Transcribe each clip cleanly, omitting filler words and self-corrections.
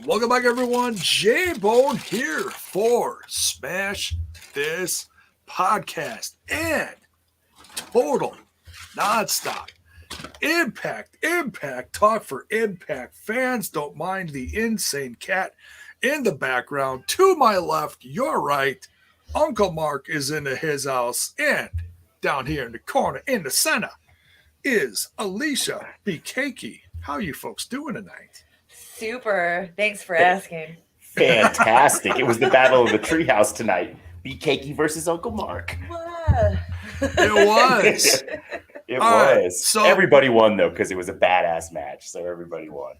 Welcome back, everyone. J-Bone here for Smash This Podcast and total nonstop Impact talk for Impact fans. Don't mind the insane cat in the background. To my left, your right, Uncle Mark is into his house, and down here in the corner, in the center, is Alicia Bikaki. How you folks doing tonight? Super. Thanks for asking. Fantastic. It was the battle of the treehouse tonight. Bikaki versus Uncle Mark. It was. It All was. right, so everybody won though, because it was a badass match. So everybody won.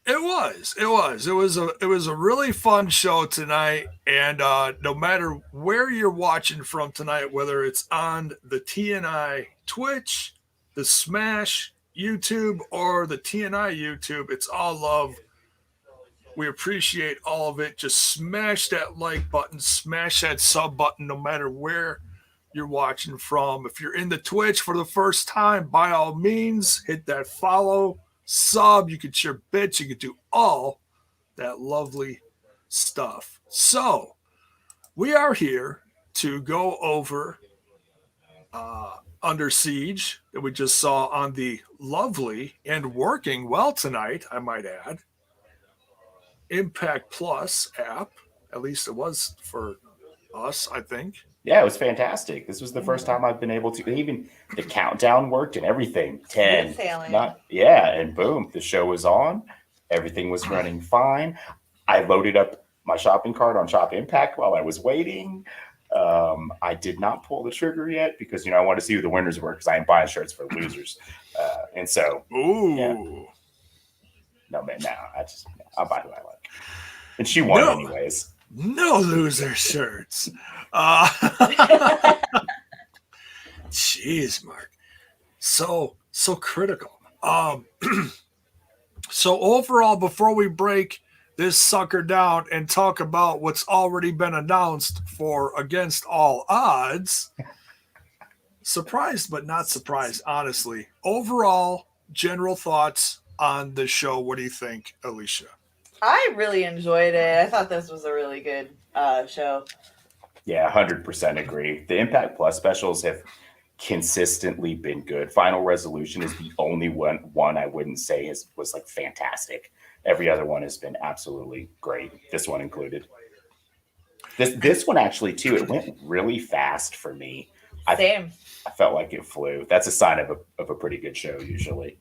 It was a really fun show tonight, and no matter where you're watching from tonight, whether it's on the TNI Twitch, the Smash YouTube, or the TNI YouTube, it's all love. We appreciate all of it. Just smash that like button, smash that sub button, no matter where you're watching from. If you're in the Twitch for the first time, by all means, hit that follow, sub. You can share bits. You can do all that lovely stuff. So we are here to go over Under Siege that we just saw on the lovely and working well tonight, I might add, Impact Plus app. At least it was for us, I think. Yeah, it was fantastic. This was the first time I've been able to, even the countdown worked and everything. 10. And boom, the show was on. Everything was running fine. I loaded up my shopping cart on Shop Impact while I was waiting. I did not pull the trigger yet because, I want to see who the winners were because I ain't buying shirts for losers. And so, yeah. No, man, I'll buy who I like. And she won anyways. No loser shirts. Jeez, Mark. So critical. So overall, before we break this sucker down and talk about what's already been announced for Against All Odds, surprised but not surprised, honestly. Overall, general thoughts on the show. What do you think, Alicia? I really enjoyed it. I thought this was a really good show. Yeah, 100% agree. The Impact Plus specials have consistently been good. Final Resolution is the only one I wouldn't say was like fantastic. Every other one has been absolutely great. This one included. This one actually too, it went really fast for me. Same. I felt like it flew. That's a sign of a pretty good show usually.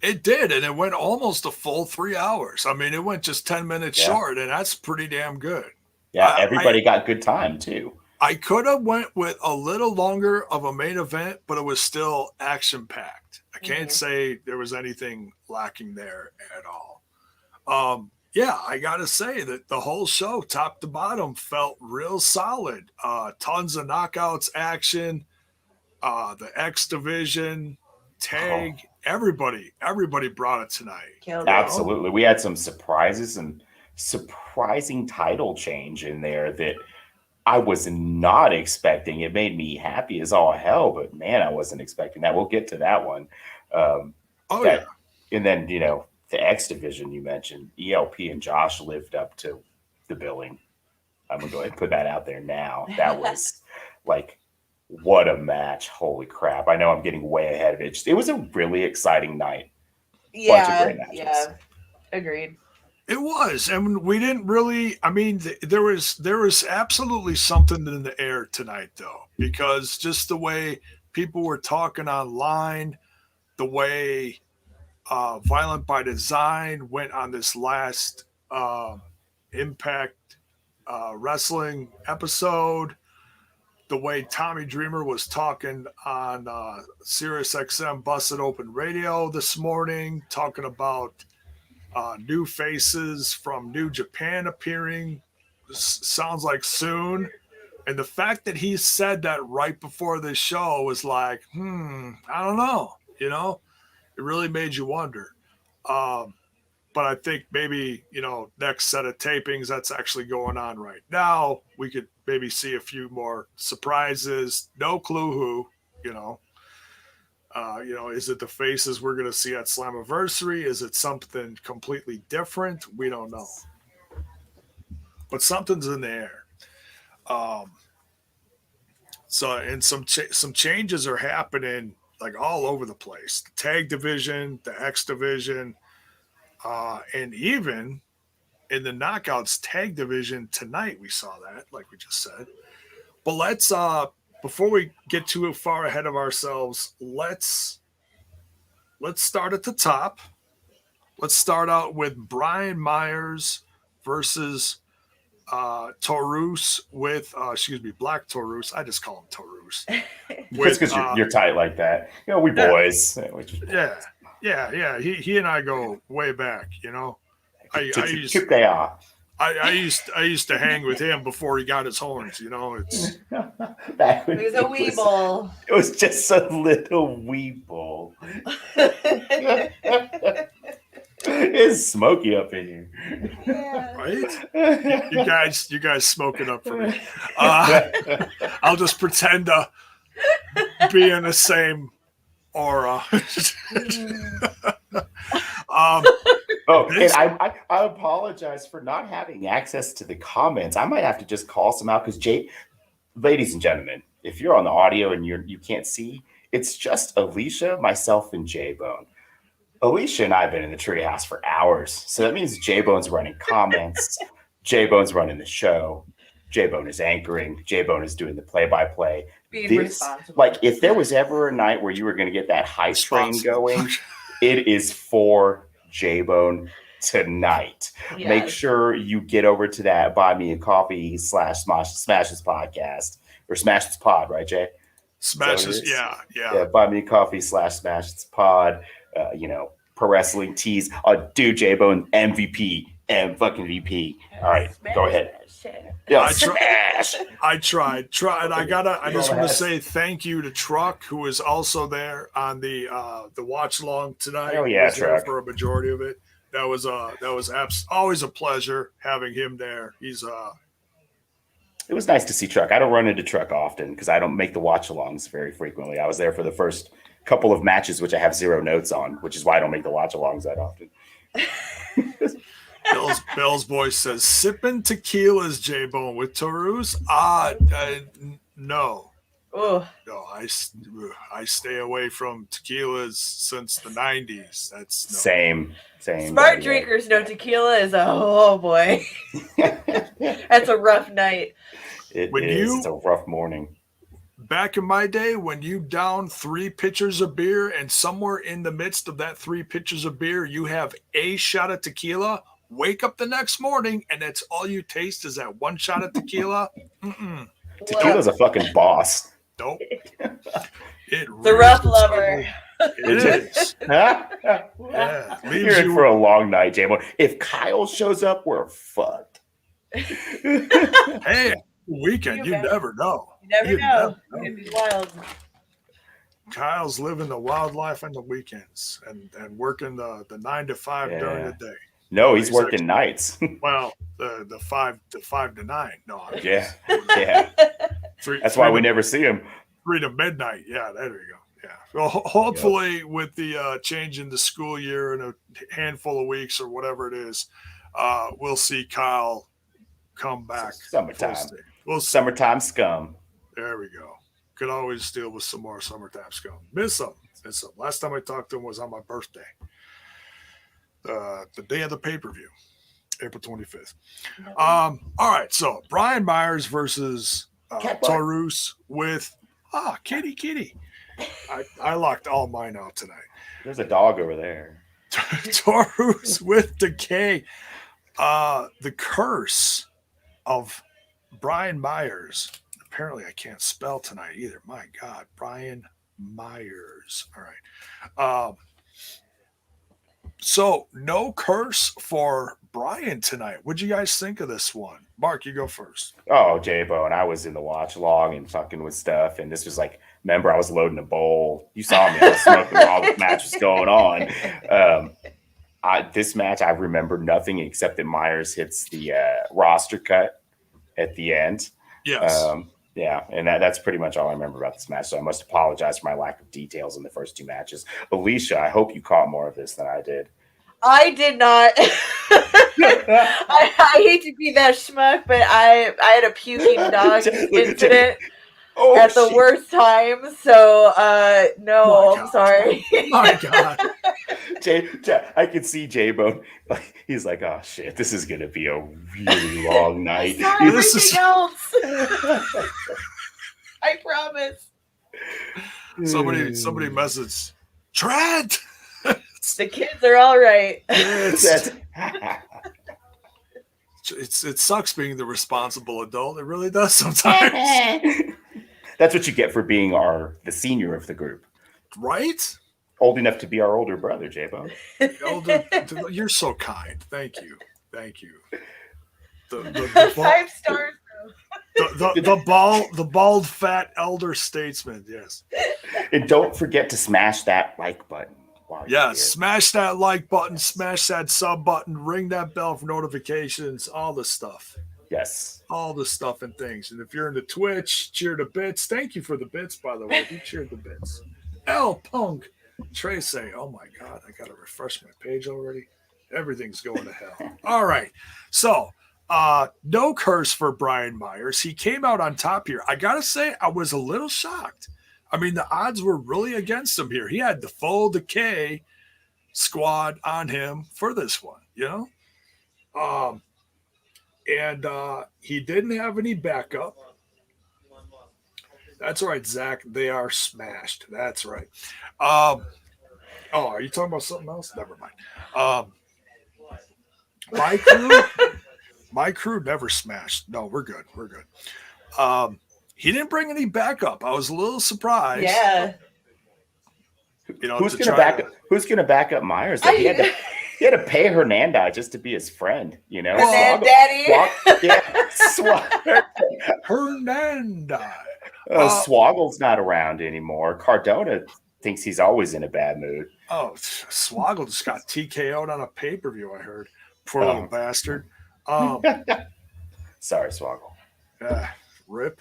It did, and it went almost a full 3 hours. I mean, it went just 10 minutes short, and that's pretty damn good. Yeah, everybody got good time, too. I could have went with a little longer of a main event, but it was still action-packed. I can't say there was anything lacking there at all. I got to say that the whole show, top to bottom, felt real solid. Tons of knockouts, action, the X Division, tag, everybody brought it tonight. Absolutely. We had some surprises and surprising title change in there that I was not expecting. It made me happy as all hell, but man, I wasn't expecting that. We'll get to that one. And then, the X Division you mentioned, ELP and Josh lived up to the billing. I'm going to go ahead and put that out there now. That was like, what a match. Holy crap. I know I'm getting way ahead of it. It was a really exciting night. Bunch of great matches. Yeah. Agreed. It was. And we didn't really, there was absolutely something in the air tonight, though, because just the way people were talking online, the way Violent by Design went on this last Impact Wrestling episode, the way Tommy Dreamer was talking on Sirius XM Busted Open Radio this morning, talking about new faces from New Japan appearing, sounds like soon. And the fact that he said that right before this show was like, I don't know, it really made you wonder. But I think maybe, next set of tapings that's actually going on right now, we could maybe see a few more surprises. No clue who, is it the faces we're going to see at Slammiversary? Is it something completely different? We don't know. but something's in the air. So, and some changes are happening like all over the place. The tag division, the X division, and even in the Knockouts tag division tonight, we saw that, like we just said. But let's before we get too far ahead of ourselves, let's start at the top. Let's start out with Brian Myers versus Taurus with Black Taurus. I just call him Taurus. It's because you're tight like that. You know, we boys. Yeah. He and I go way back. You know, I used to hang with him before he got his horns. You know, he was a weeble. It was just a little weeble. It's smoky up in here. Yeah. Right? You guys smoke it up for me. I'll just pretend to be in the same aura. And I apologize for not having access to the comments. I might have to just call some out because ladies and gentlemen, if you're on the audio and you can't see, it's just Alicia, myself, and J-Bone. Alicia and I have been in the treehouse for hours. So that means J-Bone's running comments. J-Bone's running the show. J-Bone is anchoring. J-Bone is doing the play-by-play. Being responsible. Like, if there was ever a night where you were going to get that hype train going, it is for J-Bone tonight. Yes. Make sure you get over to that Buy Me a Coffee / Smash This Podcast. Or Smash This Pod, right, Jay? Smashes, yeah. Buy Me a Coffee / Smash This Pod. Pro wrestling tees. Dude, J-Bone MVP and fucking VP. All right, go ahead. Yeah, I tried. I just want to say thank you to Truck, who is also there on the watch along tonight. Oh yeah, Truck, for a majority of it. That was always a pleasure having him there. It was nice to see Truck. I don't run into Truck often because I don't make the watch alongs very frequently. I was there for the first couple of matches, which I have 0 notes on, which is why I don't make the watch alongs that often. Bell's voice says, sipping tequilas, J-Bone, with Taurus? No. Oh. No, I stay away from tequilas since the 90s. That's Same. Smart drinkers know tequila is oh boy. That's a rough night. It's a rough morning. Back in my day, when you down 3 pitchers of beer and somewhere in the midst of that 3 pitchers of beer, you have a shot of tequila, wake up the next morning and that's all you taste is that 1 shot of tequila. Tequila's a fucking boss. Nope. The rough lover. It is. Yeah. You're in for a long night, J-Bone. If Kyle shows up, we're fucked. Hey, weekend, you never know. You never know. It'd be wild. Kyle's living the wildlife on the weekends and working the 9 to 5 during the day. No, he's working nights. Well, the 5 to 9. No. Yeah. That's why we never see him. 3 to midnight. Yeah, there we go. Yeah. Well, hopefully with the change in the school year in a handful of weeks or whatever it is, we'll see Kyle come back. Summertime. Summertime scum. There we go. Could always deal with some more summertime scum. Miss him. Last time I talked to him was on my birthday. The day of the pay-per-view, April 25th. All right, so Brian Myers versus Taurus with Kitty. I locked all mine out tonight. There's a dog over there. Taurus with Decay. The curse of Brian Myers. Apparently I can't spell tonight either. My God, Brian Myers. All right. So no curse for Brian tonight. What'd you guys think of this one? Mark, you go first. Oh, J-Bone, I was in the watch log and fucking with stuff. And this was like, remember, I was loading a bowl. You saw me. I was smoking while the match was going on. This match, I remember nothing except that Myers hits the roster cut at the end. Yes. Yeah, and that's pretty much all I remember about this match. So I must apologize for my lack of details in the first 2 matches. Alicia, I hope you caught more of this than I did. I did not. I hate to be that schmuck, but I had a puking dog incident at the worst time. So no, I'm sorry. My God. I could see J-Bone. He's like, oh shit, this is gonna be a really long night. Everything else. I promise. Somebody messaged Trent. The kids are all right. It sucks being the responsible adult. It really does sometimes. That's what you get for being the senior of the group. Right? Old enough to be our older brother, J-Bone. You're so kind. Thank you. The 5 stars. The bald, fat elder statesman. Yes. And don't forget to smash that like button. Yeah, smash that like button, smash that sub button, ring that bell for notifications, all the stuff. Yes. All the stuff and things. And if you're into Twitch, cheer the bits. Thank you for the bits, by the way. You cheered the bits. L Punk. Tracy. Oh my God. I got to refresh my page already. Everything's going to hell. All right. So, no curse for Brian Myers. He came out on top here. I got to say, I was a little shocked. I mean, the odds were really against him here. He had the full Decay squad on him for this one, you know? And he didn't have any backup. That's right, Zach. They are smashed. That's right. Are you talking about something else? Never mind. My crew never smashed. No, we're good. We're good. He didn't bring any backup. I was a little surprised. Yeah. You know, who's gonna back up Myers? He had to pay Hernandez just to be his friend. You know, Hernandez. Swoggle's not around anymore. Cardona thinks he's always in a bad mood. Oh, Swoggle just got TKO'd on a pay-per-view, I heard. Poor little bastard. Sorry, Swoggle. Rip.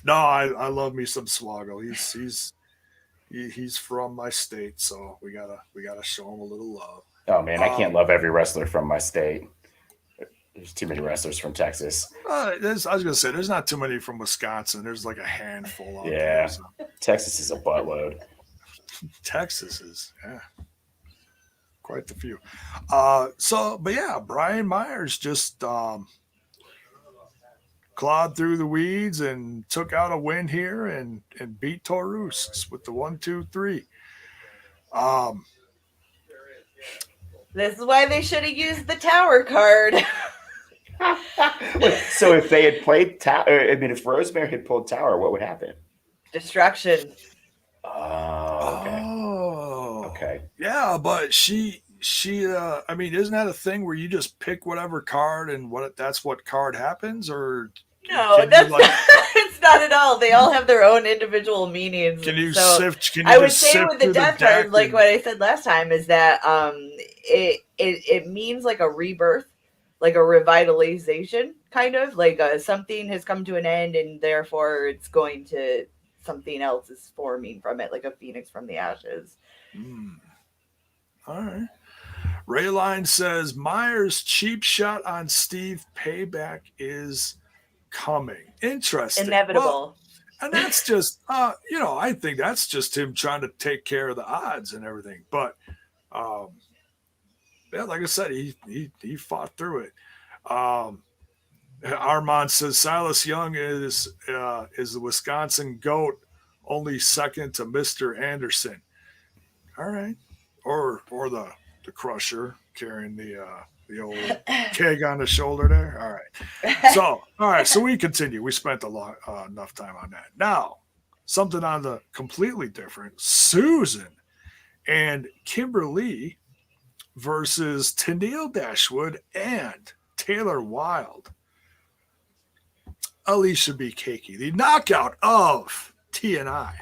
No, I love me some Swoggle. He's from my state, so we gotta show him a little love. Oh man, I can't love every wrestler from my state. There's too many wrestlers from Texas. I was gonna say there's not too many from Wisconsin. There's like a handful. There, so. Texas is a buttload. Texas is quite the few. But yeah, Brian Myers just clawed through the weeds and took out a win here and beat Taurus with the 1-2-3. This is why they should have used the tower card. So if they had played tower, if Rosemary had pulled tower, what would happen? Destruction. Okay. Yeah, but she I mean, isn't that a thing where you just pick whatever card and that's what card happens, or no, that's it's not at all. They all have their own individual meanings. Can you sift? Can you I would say with the death card, and... like what I said last time, is that it means like a rebirth, like a revitalization, kind of like something has come to an end, and therefore it's going to something else is forming from it, like a phoenix from the ashes. All right. Rayline says Myers' cheap shot on Steve payback is coming. Interesting. Inevitable. Well, and that's just, I think that's just him trying to take care of the odds and everything. But, like I said, he fought through it. Armand says Silas Young is the Wisconsin GOAT, only second to Mr. Anderson. All right. Or the Crusher carrying the old keg on the shoulder there. All right. So we continue. We spent enough time on that. Now, something on the completely different. Susan and Kimberly versus Tenille Dashwood and Taylor Wilde. Alicia B. Cakey, the knockout of TNI.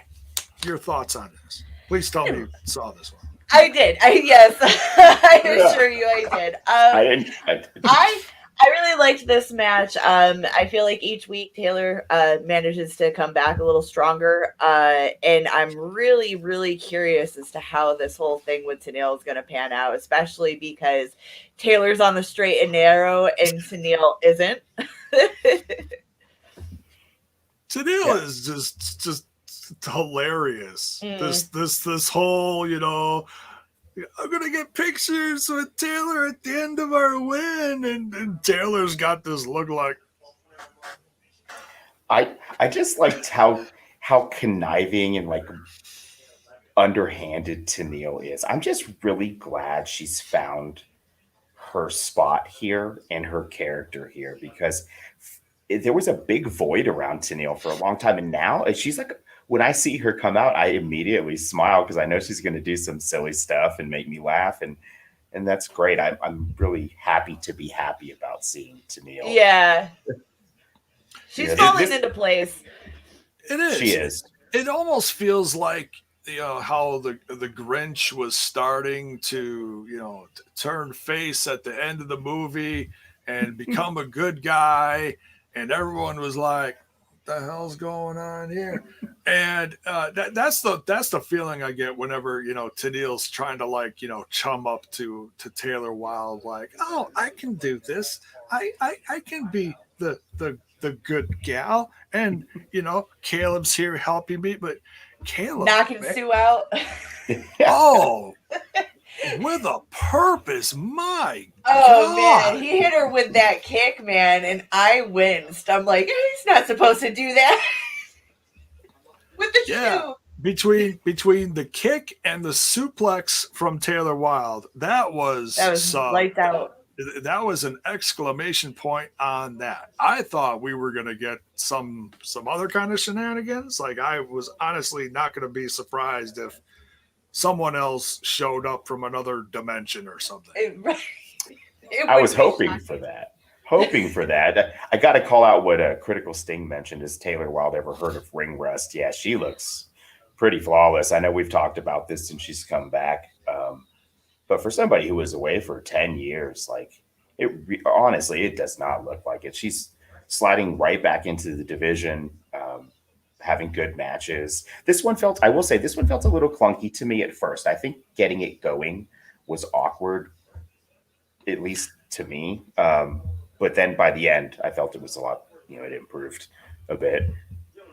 Your thoughts on this? Please tell me you saw this one. I did. Yes, I assure you I did. I didn't. I really liked this match. I feel like each week Taylor manages to come back a little stronger. And I'm really, really curious as to how this whole thing with Tenille is going to pan out, especially because Taylor's on the straight and narrow and Tenille isn't. Tenille is just hilarious. This whole, you know, I'm gonna get pictures with Taylor at the end of our win, and Taylor's got this look like. I just liked how conniving and like underhanded Tenille is. I'm just really glad she's found her spot here and her character here, because there was a big void around Tenille for a long time, and now she's like, when I see her come out, I immediately smile because I know she's going to do some silly stuff and make me laugh, and that's great. I'm really happy to be happy about seeing Tenille. Yeah, she's falling into place. It is. She is. It almost feels like, you know, how the Grinch was starting to, you know, turn face at the end of the movie and become a good guy, and everyone was like, the hell's going on here? And that's the feeling I get whenever, you know, Tenille's trying to, like, you know, chum up to Taylor Wilde, like, oh, I can do this. I can be the good gal, and, you know, Kaleb's here helping me, but Kaleb knocking Sue out. Oh, with a purpose, my Oh God. man, he hit her with that kick, man, and I winced. I'm like, he's not supposed to do that with the shoe. Between the kick and the suplex from Taylor Wilde, that was lights out. That was an exclamation point on that. I thought we were going to get some other kind of shenanigans. Like, I was honestly not going to be surprised if someone else showed up from another dimension or something. I was hoping for that. I got to call out what Critical Sting mentioned. Has Taylor Wilde ever heard of ring rust? Yeah, she looks pretty flawless. I know we've talked about this since she's come back. But for somebody who was away for 10 years, like, honestly, it does not look like it. She's sliding right back into the division, having good matches. I will say this one felt a little clunky to me at first. I think getting it going was awkward, at least to me. But then by the end, I felt it was a lot, you know, it improved a bit.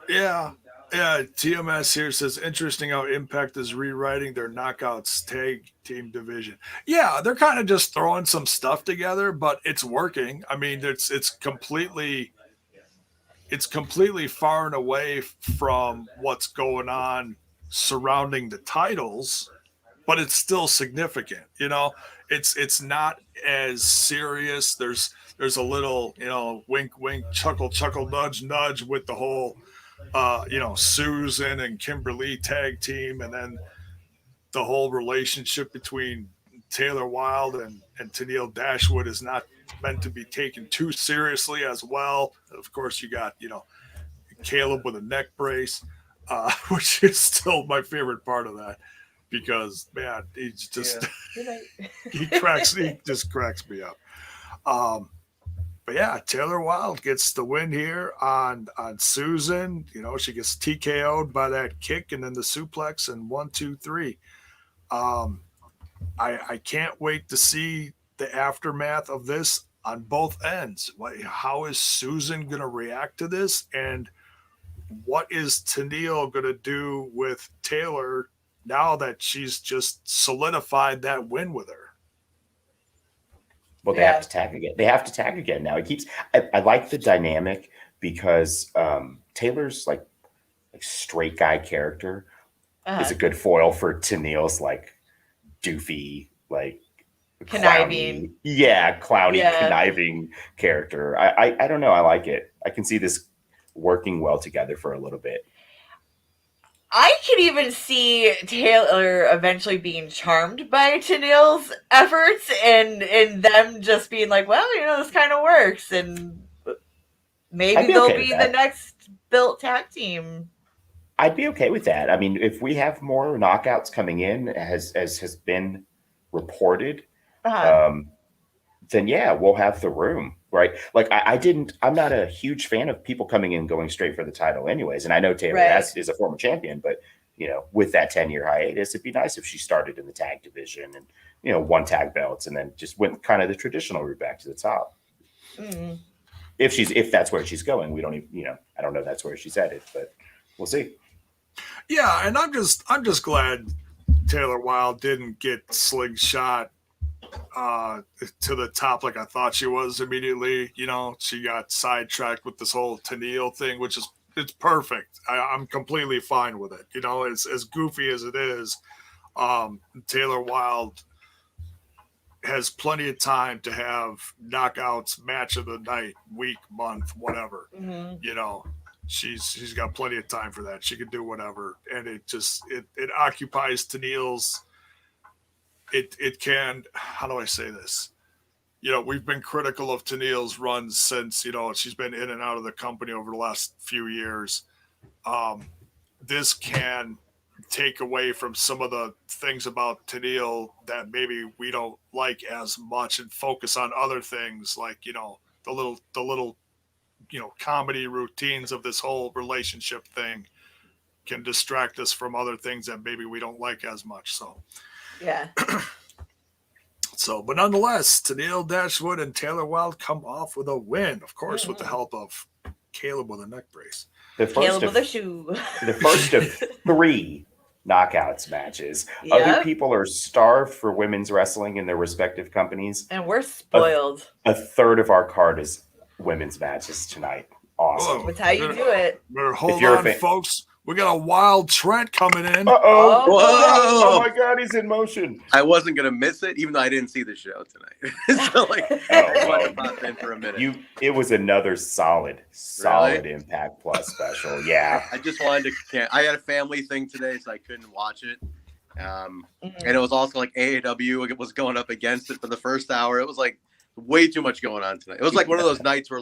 Yeah. Yeah, TMS here says, interesting how Impact is rewriting their Knockouts tag team division. Yeah, they're kind of just throwing some stuff together, but it's working. I mean, it's completely far and away from what's going on surrounding the titles, but it's still significant. You know, it's not as serious. There's a little, you know, wink, wink, chuckle, chuckle, nudge, nudge with the whole you know, Susan and Kimberly tag team, and then the whole relationship between Taylor Wilde and Tenille Dashwood is not meant to be taken too seriously as well. Of course, you got, you know, Kaleb with a neck brace, which is still my favorite part of that, because, man, he's just he just cracks me up. But yeah, Taylor Wilde gets the win here on Susan. You know, she gets TKO'd by that kick and then the suplex and 1, 2, 3. I can't wait to see the aftermath of this on both ends. How is Susan going to react to this? And what is Tenille going to do with Taylor now that she's just solidified that win with her? Well, they have to tag again. They have to tag again now. It keeps. I like the dynamic because Taylor's like straight guy character is a good foil for Tenille's like doofy, like conniving, clowny, conniving character. I don't know. I like it. I can see this working well together for a little bit. I could even see Taylor eventually being charmed by Tenille's efforts and them just being like, well, you know, this kind of works. And maybe they'll be the next built tag team. I'd be okay with that. I mean, if we have more knockouts coming in, as has been reported, then yeah, we'll have the room. right? Like I'm not a huge fan of people coming in and going straight for the title anyways. And I know Taylor is a former champion, but with that 10-year hiatus, it'd be nice if she started in the tag division and, won tag belts and then just went kind of the traditional route back to the top. Mm-hmm. If that's where she's going, we don't even, I don't know that's where she's headed, but we'll see. Yeah. And I'm just glad Taylor Wilde didn't get slingshot to the top like I thought she was immediately. She got sidetracked with this whole Tenille thing, which is it's perfect. I'm completely fine with it. It's as goofy as it is. Taylor Wilde has plenty of time to have knockouts, match of the night, week, month, whatever. Mm-hmm. She's got plenty of time for that. She can do whatever, and it occupies Tenille's. It can. How do I say this? We've been critical of Tenille's runs since she's been in and out of the company over the last few years. This can take away from some of the things about Tenille that maybe we don't like as much and focus on other things like the little comedy routines of this whole relationship thing can distract us from other things that maybe we don't like as much. So yeah. But nonetheless, Tenille, Dashwood, and Taylor Wilde come off with a win, of course, with the help of Kaleb with a neck brace. Kaleb with a shoe. The first of 3 knockouts matches. Yep. Other people are starved for women's wrestling in their respective companies. And we're spoiled. A third of our card is women's matches tonight. Awesome. Whoa. That's how you do it. Better hold on, folks. We got a Wild Trent coming in. Uh-oh. Oh, my God, he's in motion. I wasn't going to miss it, even though I didn't see the show tonight. So, I popped in for a minute. It was another solid really? Impact Plus special. Yeah. I just wanted to. I had a family thing today, so I couldn't watch it. And it was also AAW was going up against it for the first hour. It was way too much going on tonight. It was one of those nights where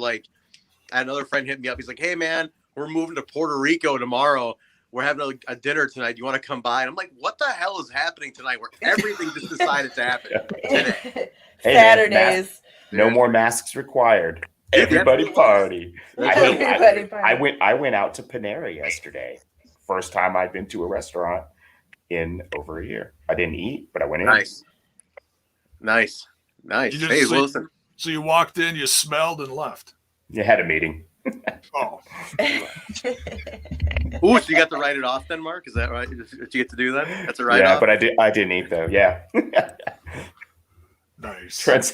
another friend hit me up. He's like, "Hey, man, we're moving to Puerto Rico tomorrow. We're having a dinner tonight. Do you want to come by?" And I'm like, what the hell is happening tonight where everything just decided to happen today? Hey, Saturdays. No more masks required. Everybody party. I went out to Panera yesterday. First time I'd been to a restaurant in over a year. I didn't eat, but I went in. Nice. Hey, listen. So you walked in, you smelled, and left. You had a meeting. Oh. Ooh, so you got to write it off then, Mark? Is that right? Did you get to do that? That's a write-off? Yeah, but I didn't eat, though. Yeah. Nice. Trent's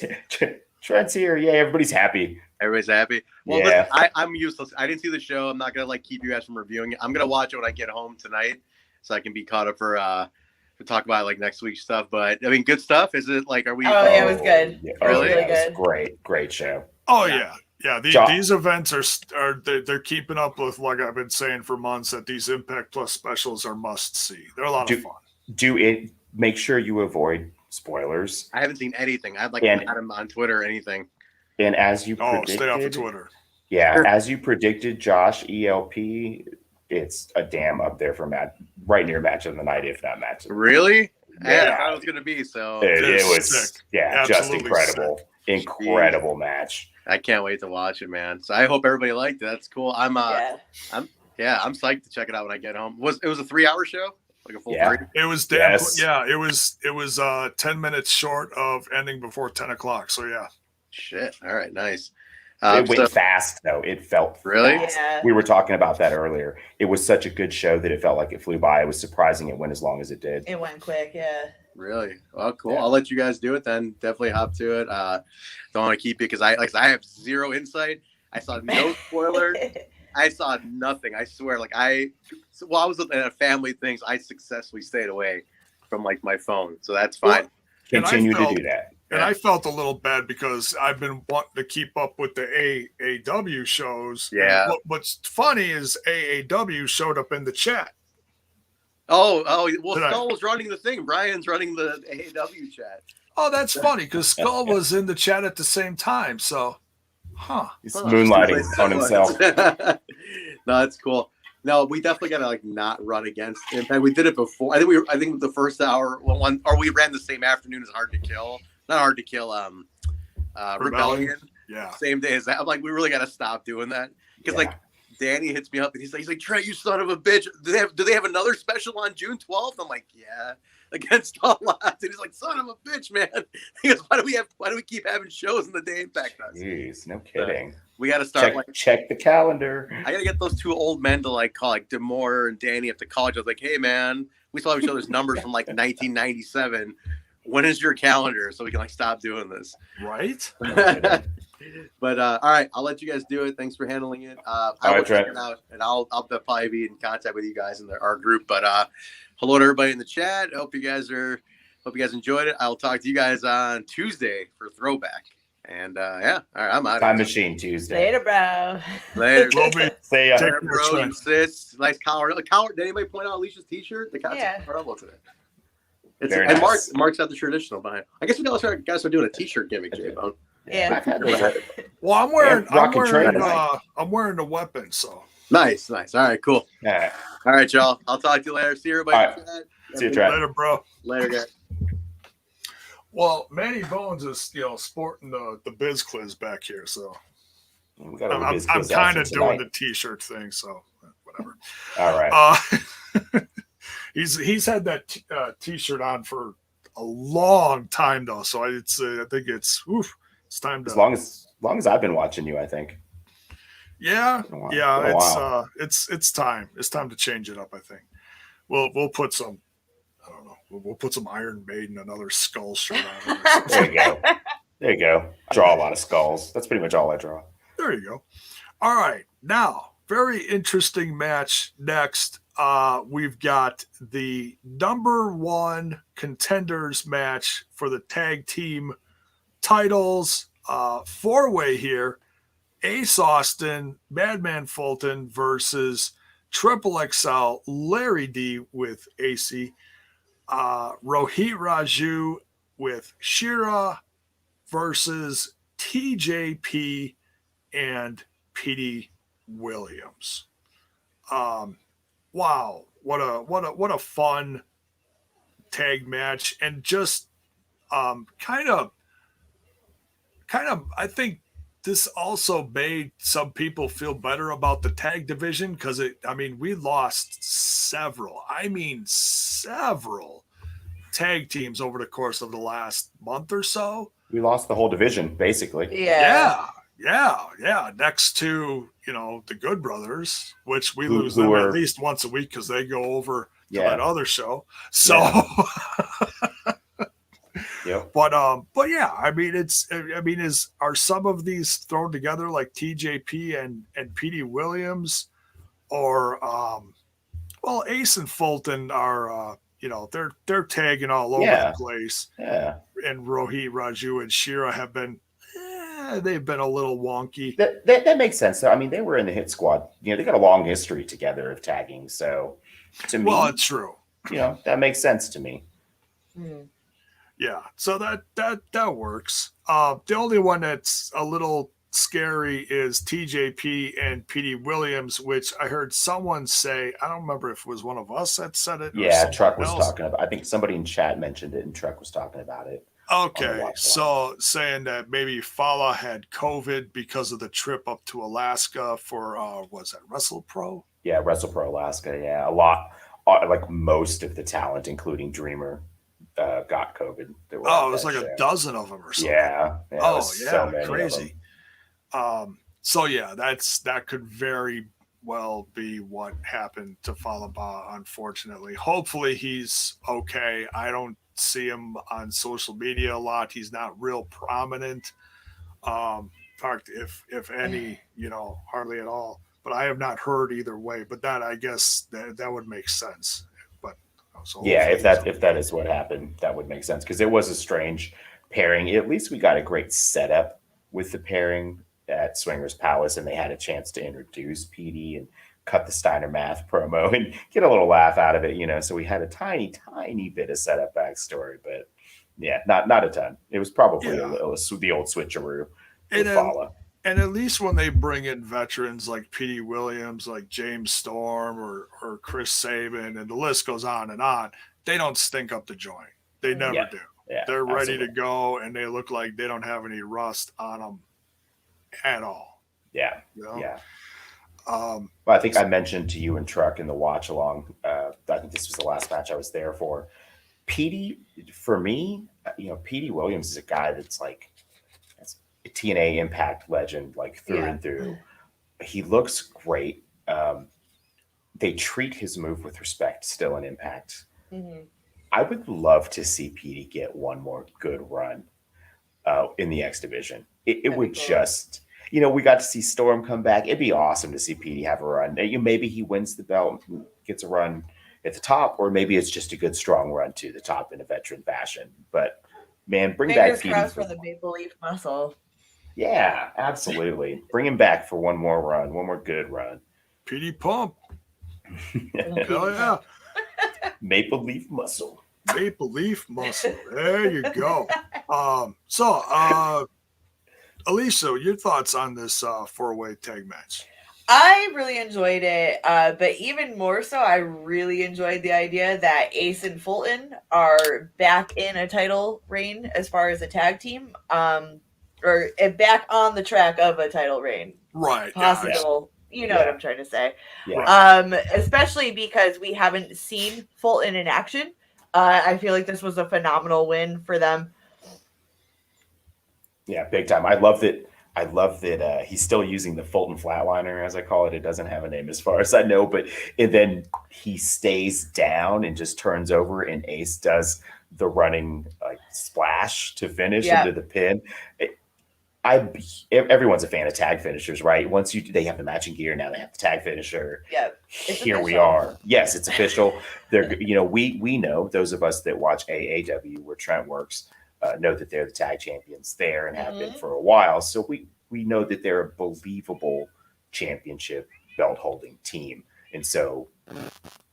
here. Yeah, everybody's happy. Everybody's happy. Well, yeah. Listen, I'm useless. I didn't see the show. I'm not going to keep you guys from reviewing it. I'm going to watch it when I get home tonight so I can be caught up for to talk about next week's stuff. But, I mean, good stuff. Is it are we? Oh, yeah, it was good. Yeah. Really good. Great show. Oh, yeah. Yeah, these events they're keeping up with, like I've been saying for months, that these Impact Plus specials are must see. They're a lot of fun. Make sure you avoid spoilers. I haven't seen anything. I'd like to add them on Twitter or anything. And as you predicted, stay off of Twitter. Yeah, sure. As you predicted, Josh, ELP, it's a damn up there for right near match of the night, if not match. Really? Yeah, I thought it was gonna be so. It was sick. Yeah, just incredible, sick. Incredible match. I can't wait to watch it, man. So I hope everybody liked it. That's cool. I'm psyched to check it out when I get home. It was a 3-hour show, a full 3. It was damn. Yes. Yeah, it was 10 minutes short of ending before 10 o'clock. So yeah. Shit. All right. Nice. It went fast though. It felt really. Fast. Yeah. We were talking about that earlier. It was such a good show that it felt like it flew by. It was surprising it went as long as it did. It went quick. Yeah. Really? Well, cool. Yeah. I'll let you guys do it then. Definitely hop to it. Don't want to keep you because I have zero insight. I saw no spoiler. I saw nothing. I swear. I was at a family thing, so I successfully stayed away from my phone. So that's fine. Well, continue to do that. And I felt a little bad because I've been wanting to keep up with the AAW shows. Yeah. What's funny is AAW showed up in the chat. Oh, well, Skull was running the thing. Brian's running the AAW chat. Oh, that's funny because Skull was in the chat at the same time. So, he's moonlighting on himself. No, that's cool. No, we definitely gotta not run against Impact. We did it before. I think the first hour, or we ran the same afternoon as Hard to Kill. Not Hard to Kill. Rebellion. Yeah. Same day as that. I'm like, we really got to stop doing that because like Danny hits me up and he's like, Trent, you son of a bitch. Do they have another special on June 12th? I'm like, yeah, against all odds. And he's like, son of a bitch, man. He goes, why do we keep having shows in the day Impact does? Jeez, no kidding. We got to start check the calendar. I got to get those two old men to like call like Demore and Danny up to college. I was like, hey man, we still have each other's numbers from like 1997. When is your calendar so we can like stop doing this? Right. But all right, I'll let you guys do it. Thanks for handling it. I will check it out, and I'll probably be in contact with you guys in our group. But hello to everybody in the chat. Hope you guys enjoyed it. I'll talk to you guys on Tuesday for Throwback. And yeah, all right, I'm out. Time Machine Tuesday. Later, bro. Later. Say bro, you sis. Nice collar. Did anybody point out Alicia's T-shirt? The cat's incredible today. And nice. Mark's got the traditional behind. I guess we got to start doing a T-shirt gimmick, J-Bone. Yeah. Well, I'm wearing the weapon, so nice. All right, cool. Yeah. All right, y'all. I'll talk to you later. See you, everybody. Right. See you, Trent. Later, bro. Later, guys. Well, Manny Bones is sporting the Biz Quiz back here, so I'm kind of doing the T-shirt thing, so whatever. All right. He's had that T-shirt on for a long time though, so I think it's time to. As long as I've been watching you, I think. Yeah. It's time. It's time to change it up. I think we'll put some. I don't know. We'll put some Iron Maiden, another skull shirt on. There you go. Draw a lot of skulls. That's pretty much all I draw. There you go. All right. Now, very interesting match next. We've got the number 1 contenders match for the tag team titles. 4-way here. Ace Austin, Madman Fulton versus XXXL Larry D with Acey. Rohit Raju with Shera versus TJP and Petey Williams. Wow, what a fun tag match, and just kind of I think this also made some people feel better about the tag division because we lost several tag teams over the course of the last month or so. We lost the whole division, basically. Yeah. Next to, the Good Brothers, which we lose them at least once a week because they go over to that other show. So, yep. But yeah, are some of these thrown together like TJP and Petey Williams, or Ace and Fulton are they're tagging all over the place. Yeah. And Rohit, Raju, and Shera have been they've been a little wonky. That makes sense. I mean, they were in the Hit Squad. They got a long history together of tagging. So to me, it's true. That makes sense to me. Yeah. So that works. The only one that's a little scary is TJP and Petey Williams, which I heard someone say, I don't remember if it was one of us that said it. Yeah, Truck was talking about. I think somebody in chat mentioned it, and Truck was talking about it. Okay, so saying that maybe Flava had COVID because of the trip up to Alaska for was that Wrestle Pro? Yeah, Wrestle Pro Alaska. Yeah, a lot, like most of the talent, including Dreamer, got COVID. It was like a dozen of them or something. Yeah. So crazy. So yeah, that could very well be what happened to Flava, unfortunately. Hopefully he's okay. I don't see him on social media a lot. He's not real prominent. In fact, if any, hardly at all. But I have not heard either way. But that, I guess that would make sense. But if that is what happened, that would make sense, because it was a strange pairing. At least we got a great setup with the pairing at Swingers Palace, and they had a chance to introduce Petey and cut the Steiner Math promo and get a little laugh out of it, so we had a tiny bit of setup backstory, but yeah, not a ton. It was probably the old switcheroo. And at least when they bring in veterans like Petey Williams, like James Storm or Chris Sabin, and the list goes on and on, they don't stink up the joint. They never do. Yeah, they're ready absolutely. to go, and they look like they don't have any rust on them at all. Yeah, You know? yeah. Um, Well, I think I mentioned to you in truck in the watch along. I think this was the last match I was there for. Petey, for me, Petey Williams is a guy that's like that's a TNA Impact legend, like through and through. He looks great. They treat his move with respect still in Impact. Mm-hmm. I would love to see Petey get one more good run in the X division. It would cool. Just, we got to see Storm come back. It'd be awesome to see Petey have a run. Maybe he wins the belt, gets a run at the top, or maybe it's just a good strong run to the top in a veteran fashion. But man, bring back Petey for the Maple Leaf Muscle. Yeah, absolutely. Bring him back for one more run, one more good run. Petey Pump. Hell yeah. Maple Leaf Muscle. Maple Leaf Muscle. There you go. Alicia, your thoughts on this 4-way tag match? I really enjoyed it, but even more so, I really enjoyed the idea that Ace and Fulton are back in a title reign as far as a tag team, or back on the track of a title reign. Right. Possible. Yeah. You know what I'm trying to say. Yeah. Especially because we haven't seen Fulton in action. I feel like this was a phenomenal win for them. Yeah, big time. I love that he's still using the Fulton Flatliner, as I call it. It doesn't have a name as far as I know, and then he stays down and just turns over, and Ace does the running splash to finish into the pin. Everyone's a fan of tag finishers, right? Once they have the matching gear, now they have the tag finisher. Yeah, here we are. Yes, it's official. They're we know, those of us that watch AAW where Trent works know that they're the tag champions there and have been for a while. So we know that they're a believable championship belt holding team. And so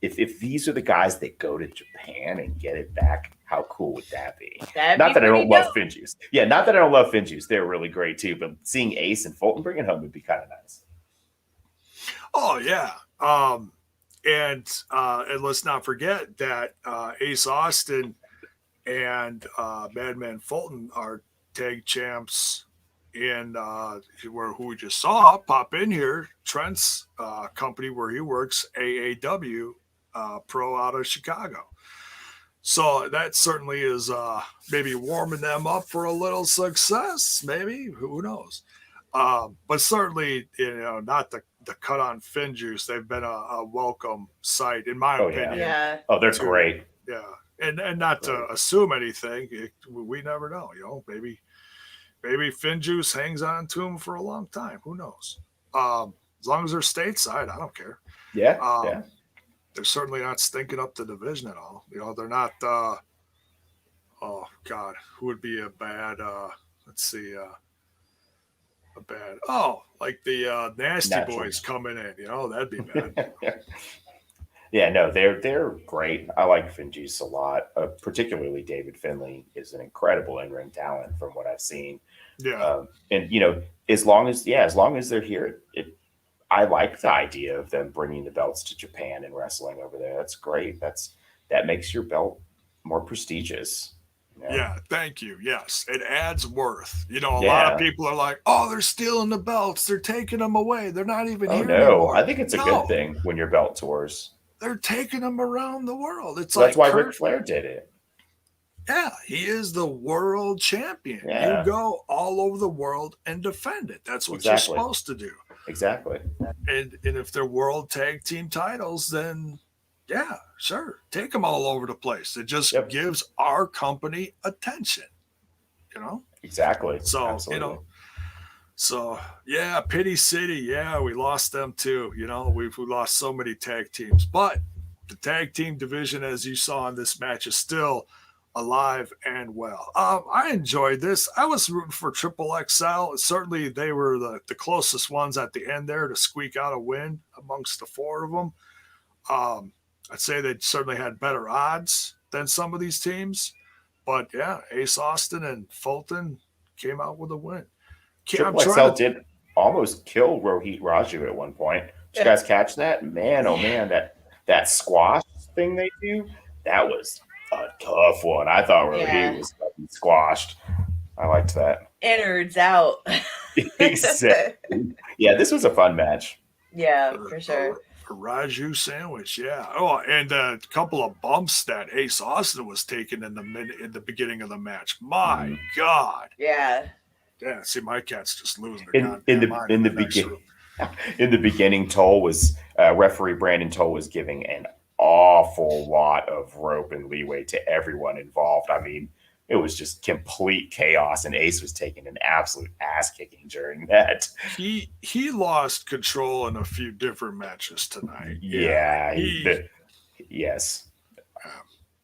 if these are the guys that go to Japan and get it back, how cool would that be? Not that I don't love Finjuice. Yeah, not that I don't love Finjuice. They're really great too. But seeing Ace and Fulton bring it home would be kind of nice. Oh yeah. And let's not forget that Ace Austin and Madman Fulton are tag champs in who we just saw pop in here, Trent's company where he works, AAW Pro out of Chicago. So that certainly is maybe warming them up for a little success, maybe. Who knows? But certainly, not the cut on Finjuice. They've been a welcome sight, in my opinion. Yeah. Oh, they're great. Yeah. And not to assume anything. We never know, maybe Finjuice hangs on to him for a long time. Who knows? As long as they're stateside, I don't care. Yeah. They're certainly not stinking up the division at all. They're not. Oh God, who would be a bad? Let's see. A bad. Oh, like the Nasty Natural. Boys coming in. That'd be bad. Yeah, no, they're great. I like Finjuice a lot. Particularly David Finley is an incredible in-ring talent from what I've seen. Yeah. And as long as they're here, I like the idea of them bringing the belts to Japan and wrestling over there. That's great. That makes your belt more prestigious. Yeah, thank you. Yes, it adds worth. A lot of people are like, "Oh, they're stealing the belts. They're taking them away. They're not even here anymore." I think it's a good thing when your belt tours. They're taking them around the world. That's why Ric Flair did it. Yeah, he is the world champion. Yeah. You go all over the world and defend it. That's what you're supposed to do. Exactly. And if they're world tag team titles, then yeah, sure, take them all over the place. It just gives our company attention. Exactly. So absolutely. So yeah, Pity City. Yeah, we lost them too. We lost so many tag teams, but the tag team division, as you saw in this match, is still alive and well. I enjoyed this. I was rooting for XXXL. Certainly, they were the closest ones at the end there to squeak out a win amongst the four of them. I'd say they certainly had better odds than some of these teams, but yeah, Ace Austin and Fulton came out with a win. XXXL did almost kill Rohit Raju at one point. Did you guys catch that? Man, oh man, that squash thing they do, that was a tough one. I thought Rohit was fucking squashed. I liked that. Innards out. Exactly. Yeah, this was a fun match. Yeah, for sure. A Raju sandwich, yeah. Oh, and a couple of bumps that Ace Austin was taking in the beginning of the match. My God. Yeah. Yeah. See, my cat's just losing their In the beginning, Toll was referee Brandon Toll was giving an awful lot of rope and leeway to everyone involved. I mean, it was just complete chaos, and Ace was taking an absolute ass kicking during that. He lost control in a few different matches tonight. Yeah, yes.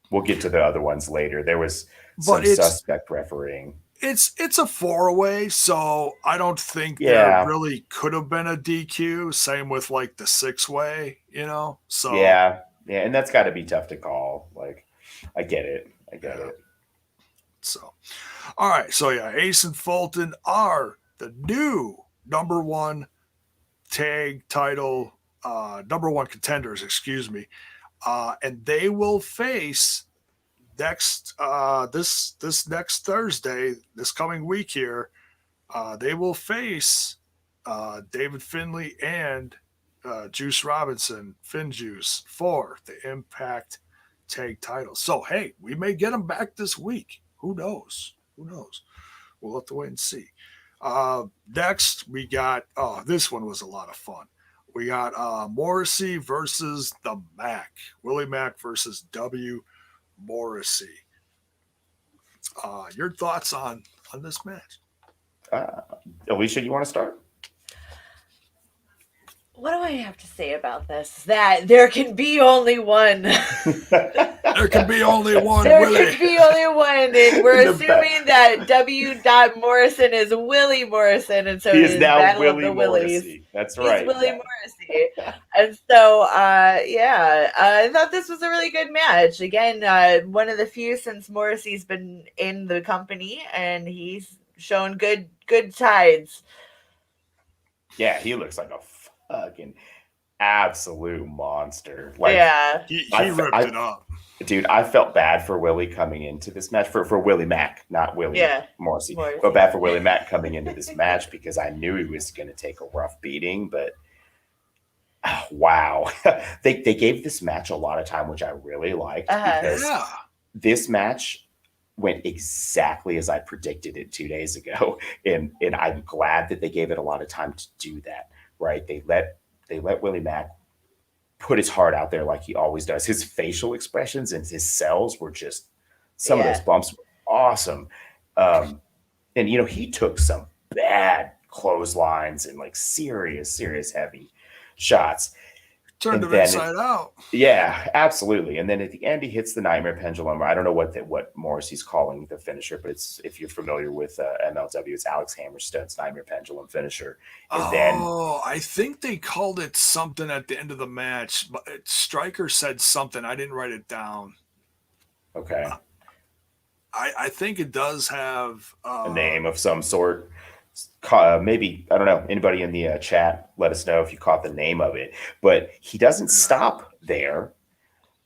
We'll get to the other ones later. There was some suspect refereeing. It's a 4-way, so I don't think there really could have been a DQ. Same with like the 6-way, So yeah, and that's got to be tough to call. Like, I get it. So, all right. So, Ace and Fulton are the new number one tag title, number one contenders, excuse me. And they will face this next Thursday, this coming week here, they will face David Finlay and Juice Robinson, Finn Juice, for the Impact tag title. So, hey, we may get them back this week. Who knows? We'll have to wait and see. Next, we got, this one was a lot of fun. We got Morrissey versus the Mack. Willie Mack versus W. Morrissey. Your thoughts on this match? Alicia, you want to start? What do I have to say about this? That there can be only one. There can be only one. There Willie. can be only one, and we're assuming that W. Morrison is Willie Morrison, and so he is now Battle Willie of the Willies. Morrissey. That's right. He's Willie Morrissey, and so I thought this was a really good match. Again, one of the few since Morrissey's been in the company, and he's shown good tides. Yeah, he looks like a fucking absolute monster. Like, he ripped it up. Dude, I felt bad for Willie coming into this match, for Willie Mack, not Willie Morrissey. But bad for Willie Mack coming into this match because I knew he was going to take a rough beating. But wow, they gave this match a lot of time, which I really liked because this match went exactly as I predicted it 2 days ago, and I'm glad that they gave it a lot of time to do that. Right? They let Willie Mack put his heart out there like he always does. His facial expressions and his sells were just some of those bumps were awesome. And he took some bad clotheslines and like serious heavy shots. Turned him inside out. Yeah, absolutely. And then at the end, he hits the Nightmare Pendulum. I don't know what Morrissey's calling the finisher, but it's, if you're familiar with MLW, it's Alex Hammerstead's Nightmare Pendulum finisher. And I think they called it something at the end of the match. But Stryker said something. I didn't write it down. Okay. I think it does have a name of some sort. Maybe, I don't know, anybody in the chat, let us know if you caught the name of it. But he doesn't stop there.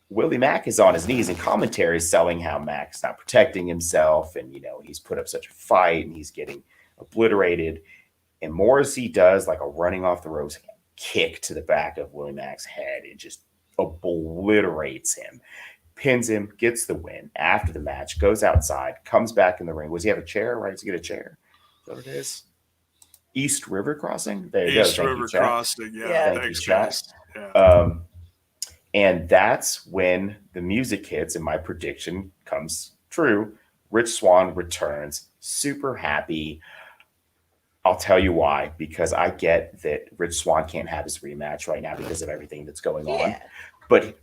Willie Mack is on his knees, and commentary is selling how Mack's not protecting himself, and he's put up such a fight and he's getting obliterated. And Morrissey does like a running off the ropes kick to the back of Willie Mack's head and just obliterates him, pins him, gets the win. After the match, goes outside, comes back in the ring. Was he have a chair? Right, to get a chair. What it is? East River Crossing. There you East go. River Crossing. Yeah. Thanks, guys. And that's when the music hits, and my prediction comes true. Rich Swann returns, super happy. I'll tell you why, because I get that Rich Swann can't have his rematch right now because of everything that's going on. But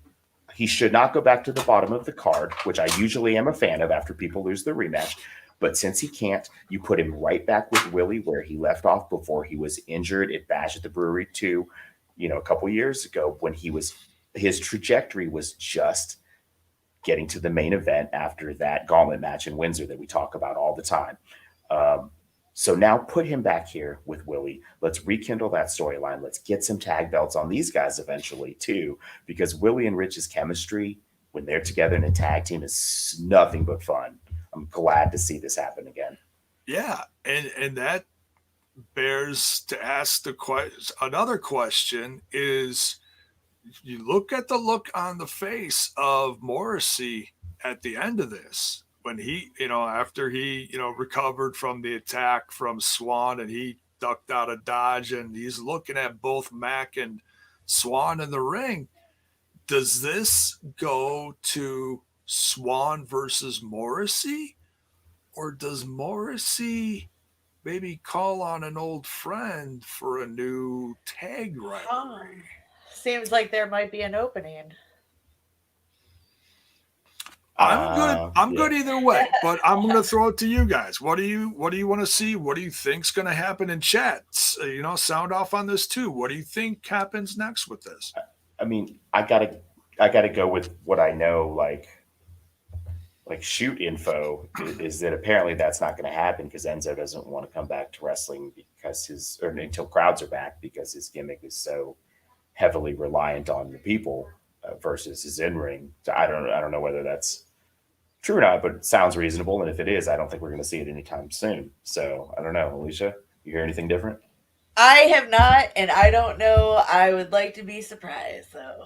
he should not go back to the bottom of the card, which I usually am a fan of after people lose their rematch. But since he can't, you put him right back with Willie where he left off before he was injured at Bash at the Brewery 2, a couple years ago, when his trajectory was just getting to the main event after that gauntlet match in Windsor that we talk about all the time. So now put him back here with Willie. Let's rekindle that storyline. Let's get some tag belts on these guys eventually too, because Willie and Rich's chemistry when they're together in a tag team is nothing but fun. I'm glad to see this happen again. Yeah, and that bears to ask another question is, you look at the look on the face of Morrissey at the end of this, when he, after he, recovered from the attack from Swan and he ducked out of Dodge, and he's looking at both Mack and Swan in the ring. Does this go to Swan versus Morrissey? Or does Morrissey maybe call on an old friend for a new tag rivalry? Seems like there might be an opening. I'm good either way, but I'm going to throw it to you guys. What do you want to see? What do you think's going to happen in chat? Sound off on this too. What do you think happens next with this? I mean, I gotta go with what I know, like shoot info is that apparently that's not going to happen because Enzo doesn't want to come back to wrestling until crowds are back, because his gimmick is so heavily reliant on the people versus his in-ring. So I don't know whether that's true or not, but it sounds reasonable. And if it is, I don't think we're going to see it anytime soon. So I don't know, Alicia, you hear anything different? I have not, and I don't know. I would like to be surprised, though.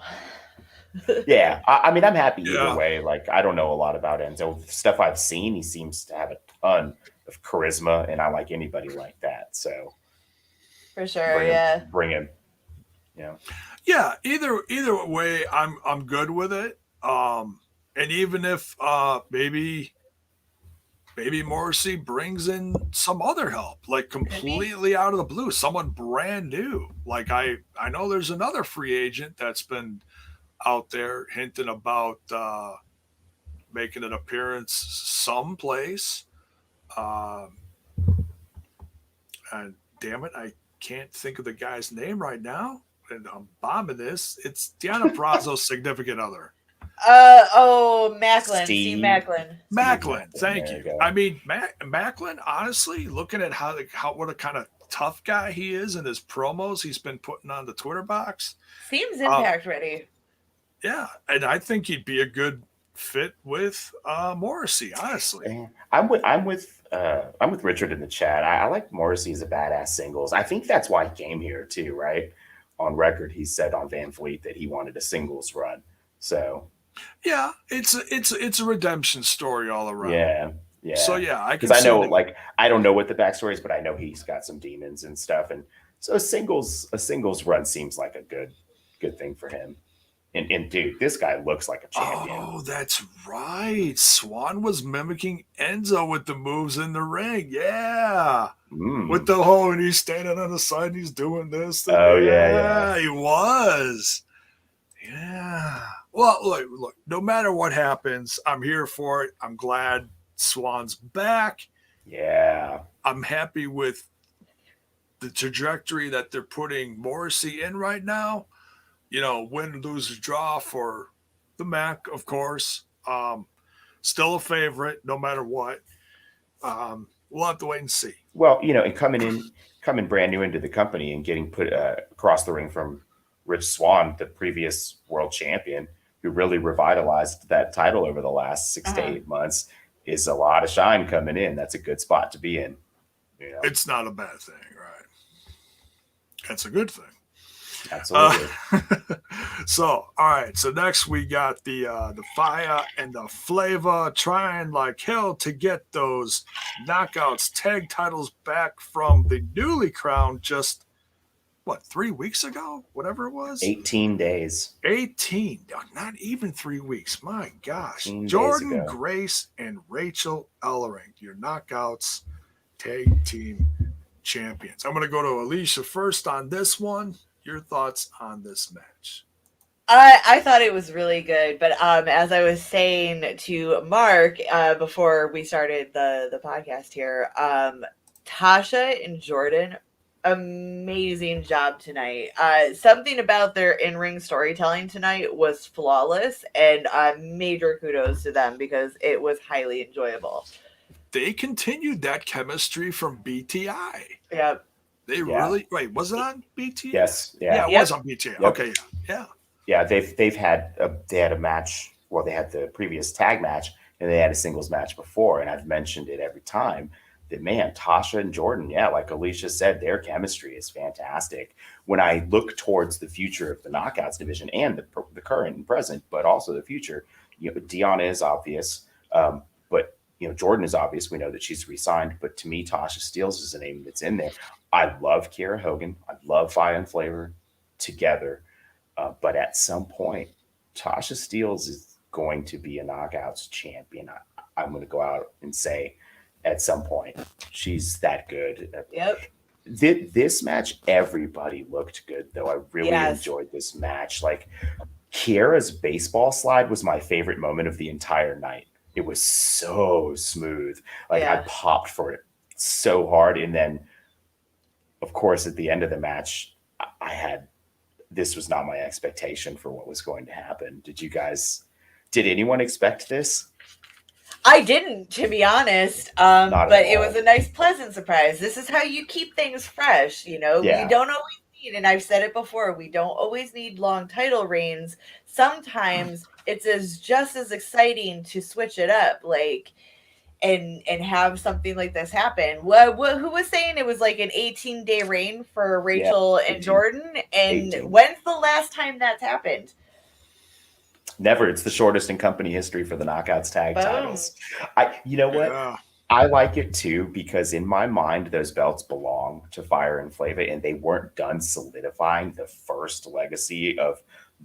Yeah, I mean, I'm happy either way. Like, I don't know a lot about Enzo. The stuff I've seen, he seems to have a ton of charisma, and I like anybody like that. So, for sure, bring him. Yeah, either way, I'm good with it. And even if maybe Morrissey brings in some other help, like completely out of the blue, someone brand new. Like I know there's another free agent that's been out there hinting about making an appearance someplace. And damn it, I can't think of the guy's name right now. And I'm bombing this. It's Deanna Prazo's significant other. Macklin. Steve Macklin. Macklin, thank you. I mean, Macklin, honestly, looking at what a kind of tough guy he is in his promos he's been putting on the Twitter box. Seems Impact ready. Yeah, and I think he'd be a good fit with Morrissey, honestly. I'm with Richard in the chat. I like Morrissey as a badass singles. I think that's why he came here too, right? On record, he said on Van Fleet that he wanted a singles run. So yeah, it's a redemption story all around. Yeah. So yeah, because I know, like, I don't know what the backstory is, but I know he's got some demons and stuff, and so a singles run seems like a good thing for him. And dude, this guy looks like a champion. Oh, that's right. Swan was mimicking Enzo with the moves in the ring. Yeah. With the whole, and he's standing on the side and he's doing this. Yeah. He was. Yeah. Well, look, no matter what happens, I'm here for it. I'm glad Swan's back. Yeah. I'm happy with the trajectory that they're putting Morrissey in right now. Win, lose, or draw for the Mack, of course. Still a favorite, no matter what. We'll have to wait and see. Well, and coming brand new into the company and getting put across the ring from Rich Swann, the previous world champion, who really revitalized that title over the last 6 to 8 months, is a lot of shine coming in. That's a good spot to be in. It's not a bad thing, right? That's a good thing. Absolutely. So, all right. So next we got the Fire and the Flava trying like hell to get those Knockouts tag titles back from the newly crowned 3 weeks ago? Whatever it was. 18 days. 18. Not even 3 weeks. My gosh. Jordynne Grace and Rachael Ellering, your Knockouts tag team champions. I'm going to go to Alicia first on this one. Your thoughts on this match? I thought it was really good, but as I was saying to Mark before we started the podcast here, Tasha and Jordynne, amazing job tonight. Something about their in-ring storytelling tonight was flawless, and major kudos to them because it was highly enjoyable. They continued that chemistry from BTI. Yep. They really was it on BTI? Yes. Yeah, it was on BTI. Yep. Okay, yeah. Yeah, they had a match well, they had the previous tag match and they had a singles match before. And I've mentioned it every time that, man, Tasha and Jordynne, yeah, like Alicia said, their chemistry is fantastic. When I look towards the future of the Knockouts division and the current and present, but also the future, Deonna is obvious. But Jordynne is obvious. We know that she's re-signed. But to me, Tasha Steelz is a name that's in there. I love Kiera Hogan. I love Fire and Flavor together. But at some point, Tasha Steelz is going to be a Knockouts champion. I'm going to go out and say at some point, she's that good. Yep. This match, everybody looked good, though. I really enjoyed this match. Like, Kiera's baseball slide was my favorite moment of the entire night. It was so smooth. Like, I popped for it so hard. And then, of course, at the end of the match, this was not my expectation for what was going to happen. Did anyone expect this? I didn't, to be honest. But it was a nice, pleasant surprise. This is how you keep things fresh. We don't always need, and I've said it before, we don't always need long title reigns. Sometimes it's just as exciting to switch it up, and have something like this happen. Who was saying it was like an 18-day reign for Rachael and Jordynne? And 18. When's the last time that's happened? Never. It's the shortest in company history for the Knockouts tag titles. You know what? Yeah. I like it too, because in my mind, those belts belong to Fire and Flava, and they weren't done solidifying the first legacy of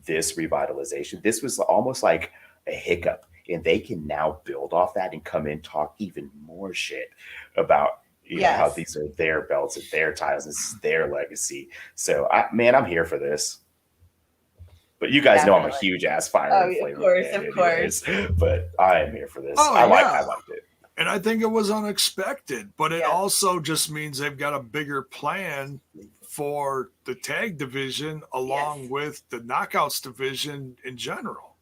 this revitalization. This was almost like a hiccup, and they can now build off that and come in, talk even more shit about how these are their belts and their titles. This is their legacy. So, I'm here for this. But you guys know I'm a huge ass Fire and Flavor fan. Of course. But I am here for this. I liked it. And I think it was unexpected, but it also just means they've got a bigger plan for the tag division along with the Knockouts division in general.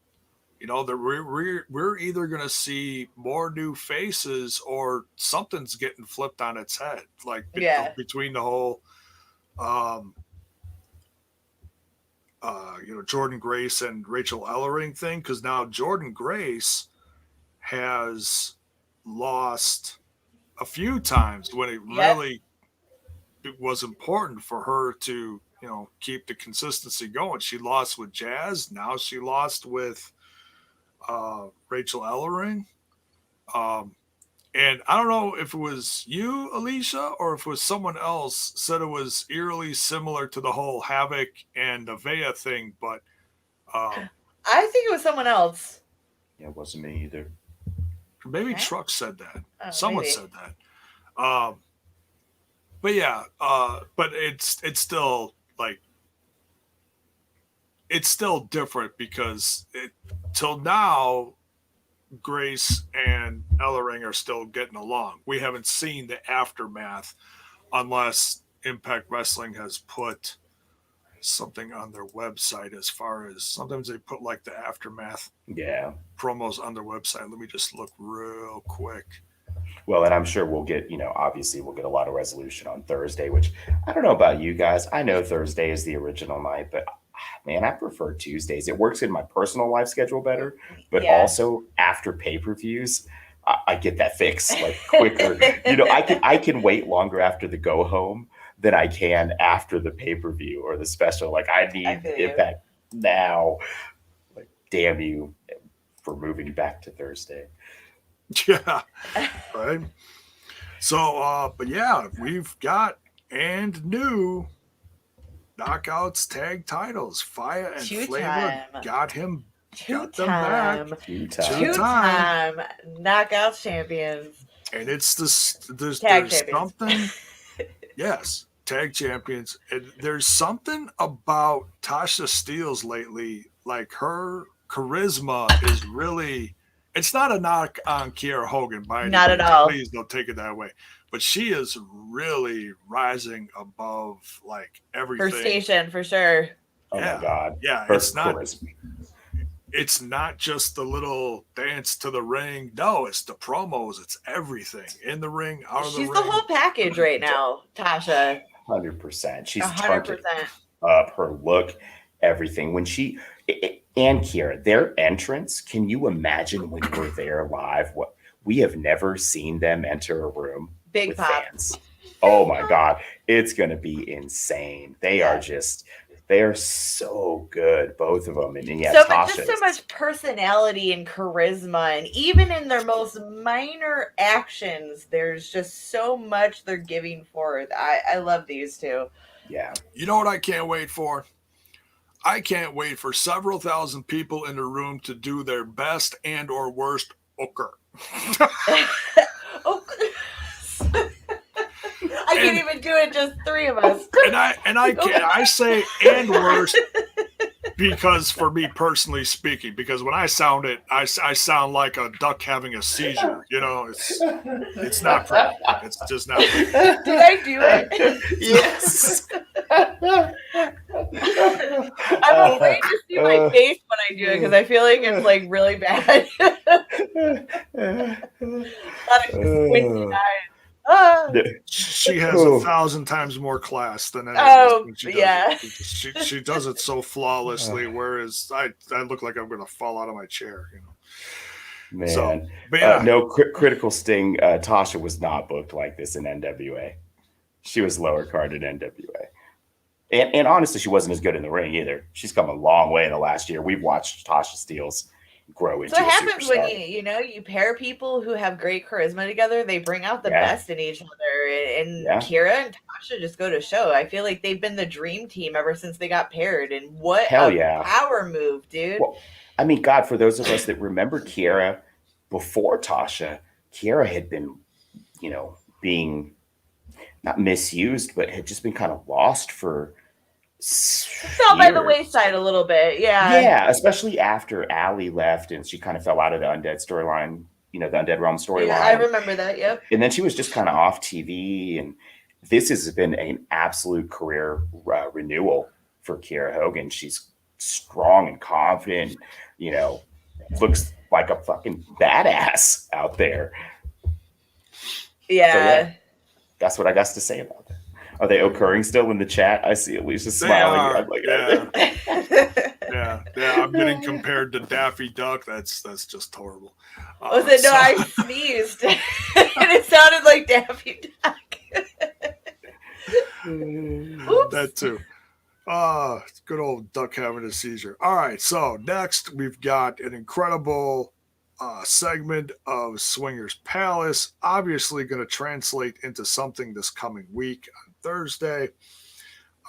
That we're either going to see more new faces or something's getting flipped on its head, between the whole Jordynne Grace and Rachael Ellering thing, because now Jordynne Grace has lost a few times when it really was important for her to keep the consistency going. She lost with Jazz. Now she lost with Rachael Ellering. And I don't know if it was you, Alicia, or if it was someone else said it was eerily similar to the whole Havoc and Avea thing, but I think it was someone else. Yeah, it wasn't me either. Maybe Truck said that. Someone said that. But it's still it's still different because till now Grace and Ellering are still getting along. We haven't seen the aftermath unless Impact Wrestling has put something on their website, as far as sometimes they put the aftermath promos on their website. Let me just look real quick. Well, and I'm sure we'll get, obviously we'll get a lot of resolution on Thursday, which I don't know about you guys. I know Thursday is the original night, but man, I prefer Tuesdays. It works in my personal life schedule better, but also after pay-per-views, I get that fix quicker. I can wait longer after the go home than I can after the pay-per-view or the special. I need Impact now. Damn you for moving back to Thursday. Yeah. Right. So, we've got and new Knockouts tag titles. Fire and Flavor got them back. Two-time Knockouts champions. And it's there's something. Yes, tag champions. And there's something about Tasha Steelz lately. Her charisma is really. It's not a knock on Kiera Hogan by any means. Not at all. Please don't take it that way. But she is really rising above everything. Her station for sure. Oh my God. Yeah, it's not just the little dance to the ring. No, it's the promos. It's everything. In the ring, out of the ring. She's the whole package right now, Tasha. 100%. She's 100% up. Her look, everything. When and Kiera, their entrance, can you imagine when we're there live? What we have never seen them enter a room Big with pop. fans. Oh my God. It's going to be insane. They are so good, both of them. And yeah, Tasha. So much personality and charisma. And even in their most minor actions, there's just so much they're giving forth. I love these two. Yeah. You know what I can't wait for? I can't wait for several thousand people in the room to do their best and or worst ochre. I can't even do it, just three of us. I say and worst because for me personally speaking, because when I sound it, I sound like a duck having a seizure. You know, it's not pretty. It's just not pretty. Did I do it? Yes. I'm afraid to see my face when I do it because I feel like it's like really bad. A lot of squinty eyes. She has 1,000 times more class than anyone. She does it so flawlessly, whereas I look like I'm going to fall out of my chair, you know. Man, so, but yeah. No critical sting. Tasha was not booked like this in NWA. She was lower card in NWA, and honestly, she wasn't as good in the ring either. She's come a long way in the last year. We've watched Tasha Steelz grow into. So what happens when you pair people who have great charisma together? They bring out the best in each other, and Kiera and Tasha just go to show. I feel like they've been the dream team ever since they got paired, and what a power move, dude! Well, I mean, God, for those of us that remember Kiera before Tasha, Kiera had been, being not misused, but had just been kind of lost for. Fell by the wayside a little bit, yeah, especially after Allie left and she kind of fell out of the Undead storyline, the Undead Realm storyline. Yeah, I remember that. Yep. And then she was just kind of off TV, and this has been an absolute career renewal for Kiera Hogan. She's strong and confident, looks like a fucking badass out there. Yeah. So, that's what I got to say about that. Are they occurring still in the chat? I see Alicia smiling. I'm like, yeah. I'm getting compared to Daffy Duck. That's just horrible. I sneezed and it sounded like Daffy Duck. That too. Good old duck having a seizure. All right, so next we've got an incredible segment of Swingers Palace. Obviously going to translate into something this coming week on Thursday.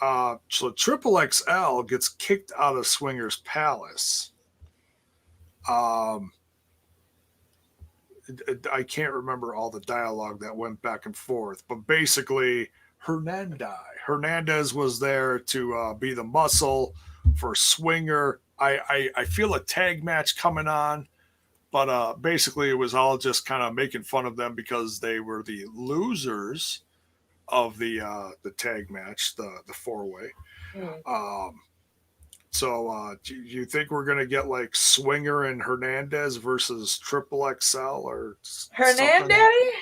So XXXL gets kicked out of Swingers Palace. I can't remember all the dialogue that went back and forth, but basically Hernandez was there to be the muscle for Swinger. I feel a tag match coming on, but basically it was all just kind of making fun of them because they were the losers of the tag match, the 4-way. So do you think we're going to get like Swinger and Hernandez versus XXXL or Hernandez?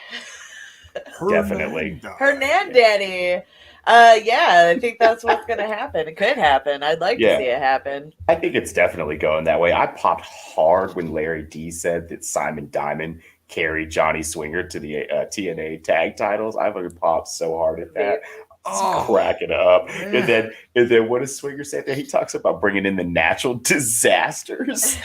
Definitely. Hernandez. I think that's what's going to happen. It could happen. I'd like to see it happen. I think it's definitely going that way. I popped hard when Larry D said that Simon Diamond carried Johnny Swinger to the TNA tag titles. I fucking popped so hard at that. Cracking up. And then what does Swinger say there? He talks about bringing in the natural disasters.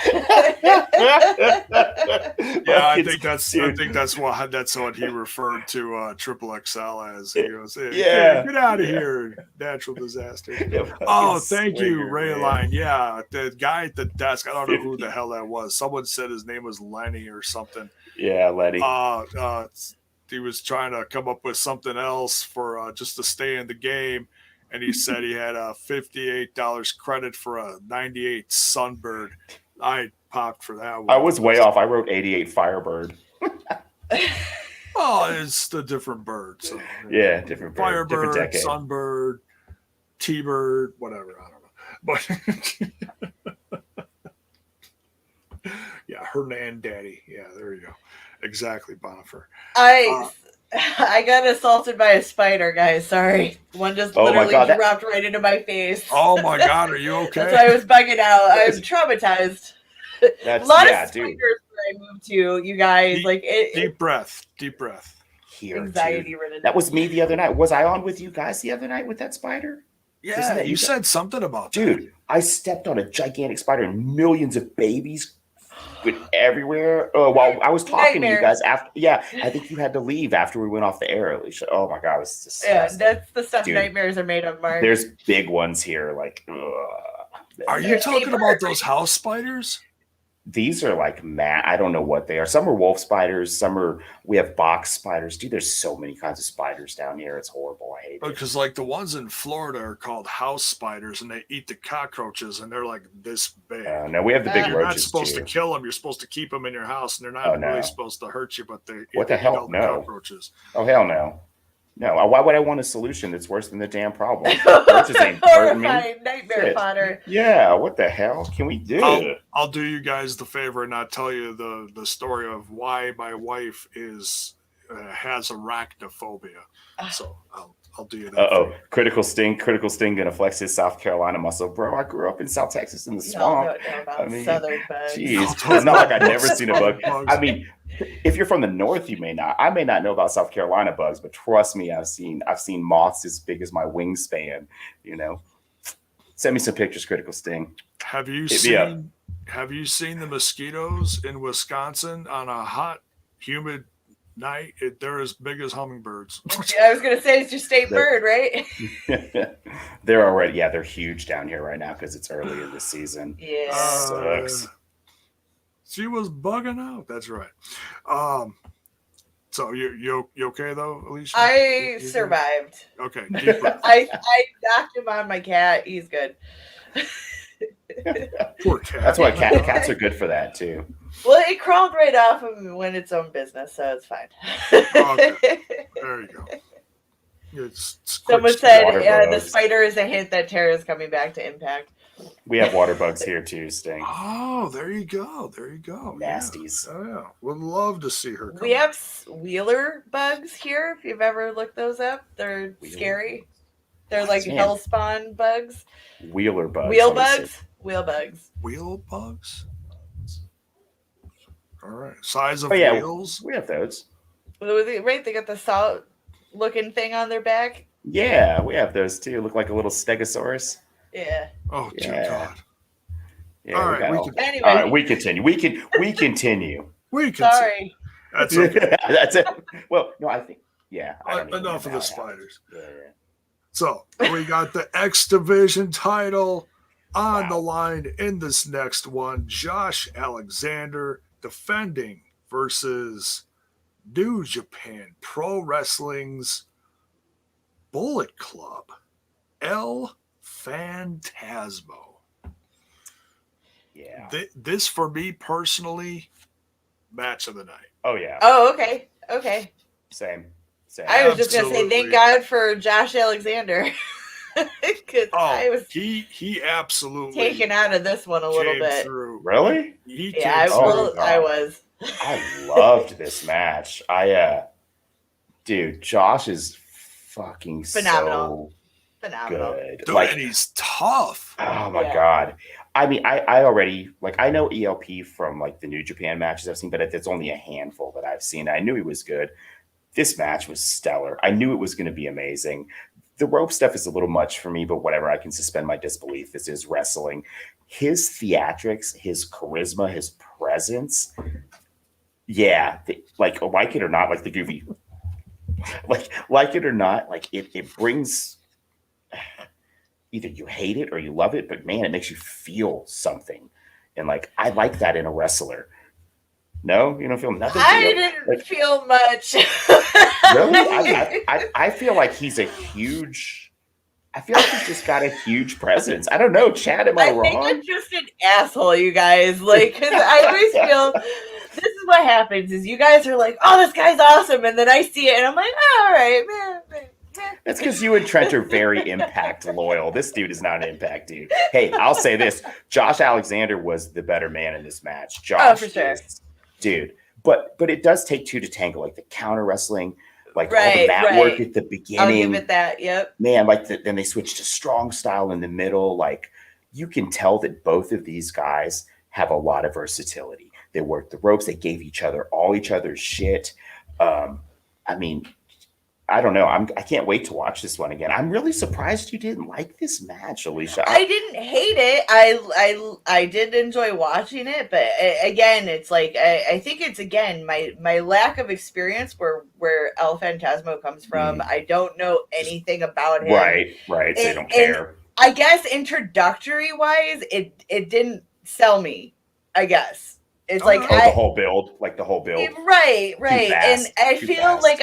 I think that's what he referred to XXXL as. He goes, hey, get out of here, natural disaster. Thank you, Rayline. Yeah, the guy at the desk, I don't know who the hell that was. Someone said his name was Lenny or something. Yeah, Lenny. He was trying to come up with something else for just to stay in the game, and he said he had a $58 credit for a 98 Sunbird. I popped for that one. I was way off. I wrote 88 Firebird. It's the different bird. So, different bird. Firebird, different decade. Sunbird, T-Bird, whatever. I don't know. But Hernandez. Yeah, there you go. Exactly, Bonifer. I got assaulted by a spider, guys. Sorry. One just literally dropped right into my face. Oh my God, are you okay? That's why I was bugging out. I'm traumatized. A lot of spiders where I moved to, you guys. Deep breath. Here, anxiety ridden. That was me the other night. Was I on with you guys the other night with that spider? Yeah, you said something about that. Dude, I stepped on a gigantic spider and millions of babies went everywhere. While I was talking to you guys after. Yeah, I think you had to leave after we went off the air. Alicia. Oh my God, it was disgusting. Yeah, that's the stuff nightmares are made of, Mark. There's big ones here. Like, are you talking about those house spiders? These are like I don't know what they are. Some are wolf spiders. We have box spiders. Dude, there's so many kinds of spiders down here. It's horrible. I hate it. Because like the ones in Florida are called house spiders, and they eat the cockroaches, and they're like this big. No, we have the big roaches. You're not supposed to kill them. You're supposed to keep them in your house, and they're not really supposed to hurt you. But they what the hell? No cockroaches. Oh hell no. No, why would I want a solution that's worse than the damn problem? Roaches ain't hurting me. Nightmare fodder. Yeah, what the hell can we do? I'll do you guys the favor and not tell you the story of why my wife has arachnophobia. So I'll do you that. Critical Sting gonna flex his South Carolina muscle, bro. I grew up in South Texas in the swamp. I mean, Southern bugs. Jeez, it's not like I've never seen a bug. I mean, if you're from the north, you may not. I may not know about South Carolina bugs, but trust me, I've seen moths as big as my wingspan. You know, send me some pictures, Critical Sting. Have you seen the mosquitoes in Wisconsin on a hot, humid night? They're as big as hummingbirds. I was gonna say it's your state bird, right? they're huge down here right now because it's early in the season. Yeah, sucks. She was bugging out. That's right. So you okay though, Alicia? I survived. Okay. Deep breath. I knocked him on my cat. He's good. Poor cat. That's why cats are good for that too. Well, it crawled right off of him when its own business, so it's fine. Okay. There you go. Someone said the spider is a hint that Tara is coming back to Impact. We have water bugs here too, Sting. Oh, there you go. Nasties. Yeah. Oh, yeah. Would love to see her. We have Wheeler bugs here. If you've ever looked those up, they're scary. They're like hellspawn bugs. Wheeler bugs. Wheel bugs. Wheel bugs. All right. Size of wheels. We have those. Right, they got the salt looking thing on their back. Yeah, we have those too. Look like a little stegosaurus. Yeah. Oh dear God. Yeah. All right. Anyway. All right. We continue. We continue. Sorry. That's okay. That's it. Well, no, I think. Yeah. Enough of the spiders. Yeah. So we got the X Division title on the line in this next one. Josh Alexander defending versus New Japan Pro Wrestling's Bullet Club, El Phantasmo. Yeah. This for me personally, match of the night. Oh yeah. Oh, okay. Same. I was just gonna say thank God for Josh Alexander. He absolutely taken out of this one a little bit. Through. Really? I was. I loved this match. Dude, Josh is fucking phenomenal. Good. Dude, and he's tough. Oh my God. I mean, I already I know ELP from the New Japan matches I've seen, but it's only a handful that I've seen. I knew he was good. This match was stellar. I knew it was going to be amazing. The rope stuff is a little much for me, but whatever. I can suspend my disbelief. This is wrestling. His theatrics, his charisma, his presence. Yeah. Like it or not, the goofy. Like it or not, it brings either you hate it or you love it, but man, it makes you feel something. And I like that in a wrestler. No, you don't feel nothing. I didn't feel much. Really? I feel like he's a huge. I feel like he's just got a huge presence. I don't know, Chad. Am I wrong? I think I'm just an asshole, you guys. Because I always feel this is what happens: is you guys are like, "Oh, this guy's awesome," and then I see it, and I'm like, oh, "All right, man." That's because you and Trent are very Impact loyal. This dude is not an Impact dude. Hey, I'll say this: Josh Alexander was the better man in this match. Josh, for sure. Dude, but it does take two to tango. The counter wrestling, Like all the mat work at the beginning. I'll give it that. Yep. Man, like then they switched to strong style in the middle. Like you can tell that both of these guys have a lot of versatility. They worked the ropes. They gave each other's shit. I mean, I don't know. I can't wait to watch this one again. I'm really surprised you didn't like this match, Alicia. I didn't hate it. I did enjoy watching it, but again, it's like I think it's again my lack of experience where El Phantasmo comes from. I don't know anything about him. Right. So you don't care. I guess introductory wise, it didn't sell me. I guess. It's the whole build. Right. And I feel like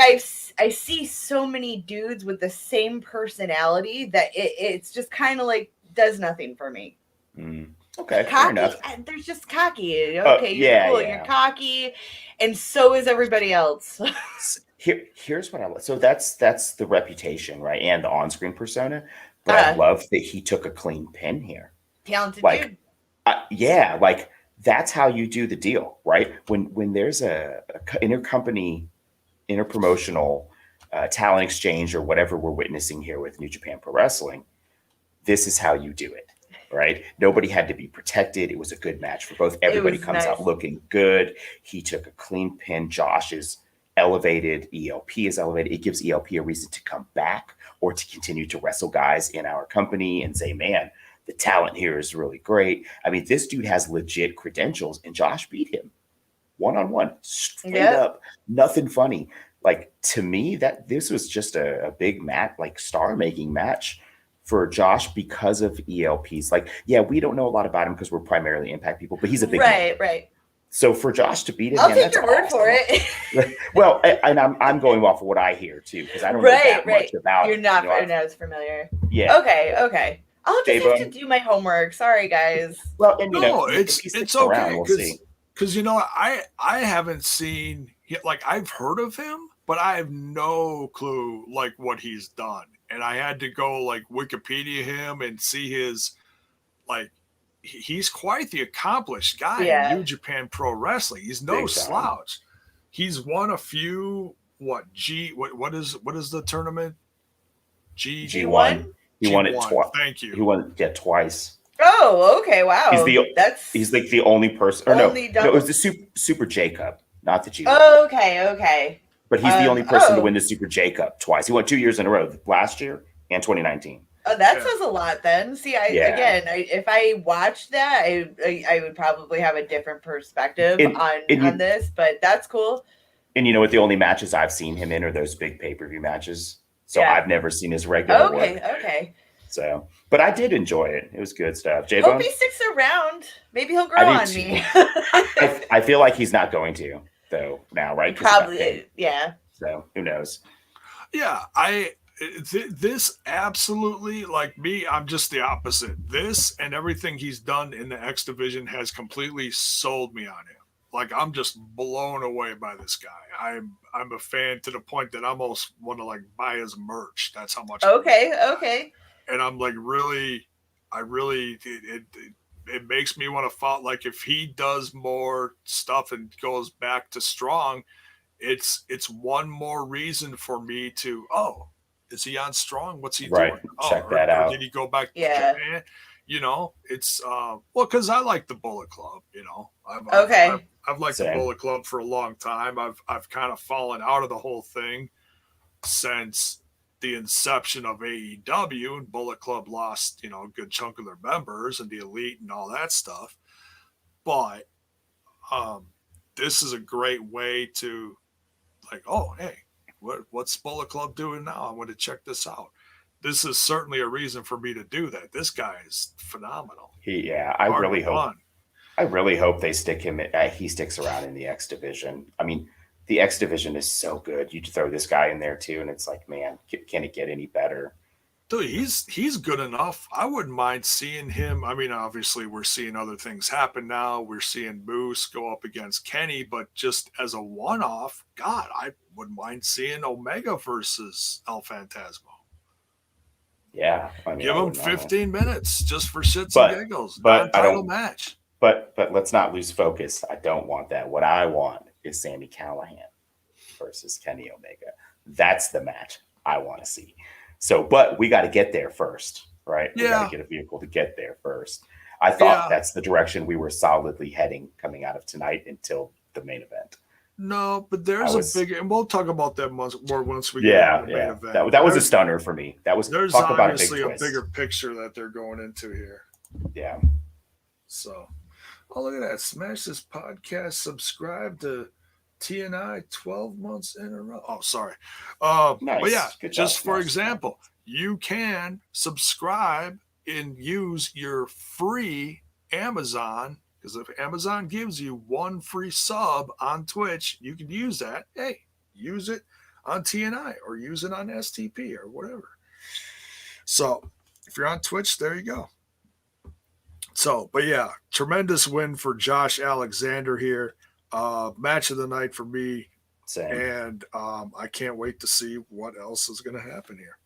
I see so many dudes with the same personality that it's just kind of like does nothing for me. Okay, cocky, fair enough. They're just cocky. Okay, you're cool. You're cocky, and so is everybody else. Here's what I love. So that's the reputation, right, and the on-screen persona. But I love that he took a clean pin here. Talented dude. Yeah, like that's how you do the deal, right? When there's a intercompany, interpromotional talent exchange or whatever we're witnessing here with New Japan Pro Wrestling, this is how you do it, right? Nobody had to be protected. It was a good match for both. Everybody comes out looking good. He took a clean pin. Josh is elevated. ELP is elevated. It gives ELP a reason to come back or to continue to wrestle guys in our company and say, man, the talent here is really great. I mean, this dude has legit credentials, and Josh beat him one-on-one, straight up. Nothing funny. Like, to me, that this was just a big match, like star-making match for Josh because of ELPs. Like, we don't know a lot about him because we're primarily Impact people, but he's a big man. Right. So for Josh to beat him, I'll take your word for it. Well, and I'm going off of what I hear too, because I don't know that much about. You're not as familiar. Yeah. Okay. I'll just have to do my homework. Sorry, guys. Well, and it's okay because I haven't seen, like, I've heard of him, but I have no clue like what he's done, and I had to go like Wikipedia him and see his like. He's quite the accomplished guy in New Japan Pro Wrestling. He's no slouch. He's won a few. What is the tournament? G1. He won it twice. Thank you. He won it twice. Oh, okay, wow. He's like the only person. Or no, it was the Super J Cup, not the G1. Oh, okay. But he's the only person to win the Super J Cup twice. He won 2 years in a row, last year and 2019. Oh, that says a lot then. See, if I watched that, I would probably have a different perspective on this, but that's cool. And you know what? The only matches I've seen him in are those big pay-per-view matches. So I've never seen his regular work. Okay. So, but I did enjoy it. It was good stuff. J-Bone? Hope he sticks around. Maybe he'll grow on me. I feel like he's not going to, though, now, right? Probably, yeah. So, who knows? Yeah, this absolutely, like me, I'm just the opposite. This and everything he's done in the X division has completely sold me on him. Like, I'm just blown away by this guy. I'm a fan to the point that I almost want to like buy his merch. That's how much. Okay. And I'm like, it makes me want to follow. Like, if he does more stuff and goes back to Strong, it's one more reason for me to, is he on Strong? What's he doing? Check that out. Did he go back to Japan? It's because I like the Bullet Club. I've liked the Bullet Club for a long time. I've kind of fallen out of the whole thing since the inception of AEW, and Bullet Club lost, a good chunk of their members and the Elite and all that stuff. But this is a great way to like, hey, what's Bullet Club doing now? I want to check this out. This is certainly a reason for me to do that. This guy is phenomenal. I really hope they stick him. He sticks around in the X division. I mean, the X division is so good. You throw this guy in there too, and it's like, man, can it get any better? Dude, he's good enough. I wouldn't mind seeing him. I mean, obviously, we're seeing other things happen now. We're seeing Moose go up against Kenny, but just as a one-off, God, I wouldn't mind seeing Omega versus El Phantasmo. Yeah, give him 15 minutes just for shits and giggles. But non-title match. But let's not lose focus. I don't want that. What I want is Sami Callihan versus Kenny Omega. That's the match I want to see. So, but we got to get there first, right? We got to get a vehicle to get there first. I thought that's the direction we were solidly heading coming out of tonight until the main event. No, but there's a big, and we'll talk about that more once we get into the main event. That was a stunner for me. There's obviously a bigger picture that they're going into here. Yeah. So, oh, look at that. Smash this podcast, subscribe to TNI 12 months in a row. Oh, sorry. Nice. But yeah, Good just job, for Smash. example, you can subscribe and use your free Amazon, because if Amazon gives you one free sub on Twitch, you can use that. Hey, use it on TNI or use it on STP or whatever. So if you're on Twitch, there you go. So, but yeah, tremendous win for Josh Alexander here. Match of the night for me. Same. And I can't wait to see what else is going to happen here.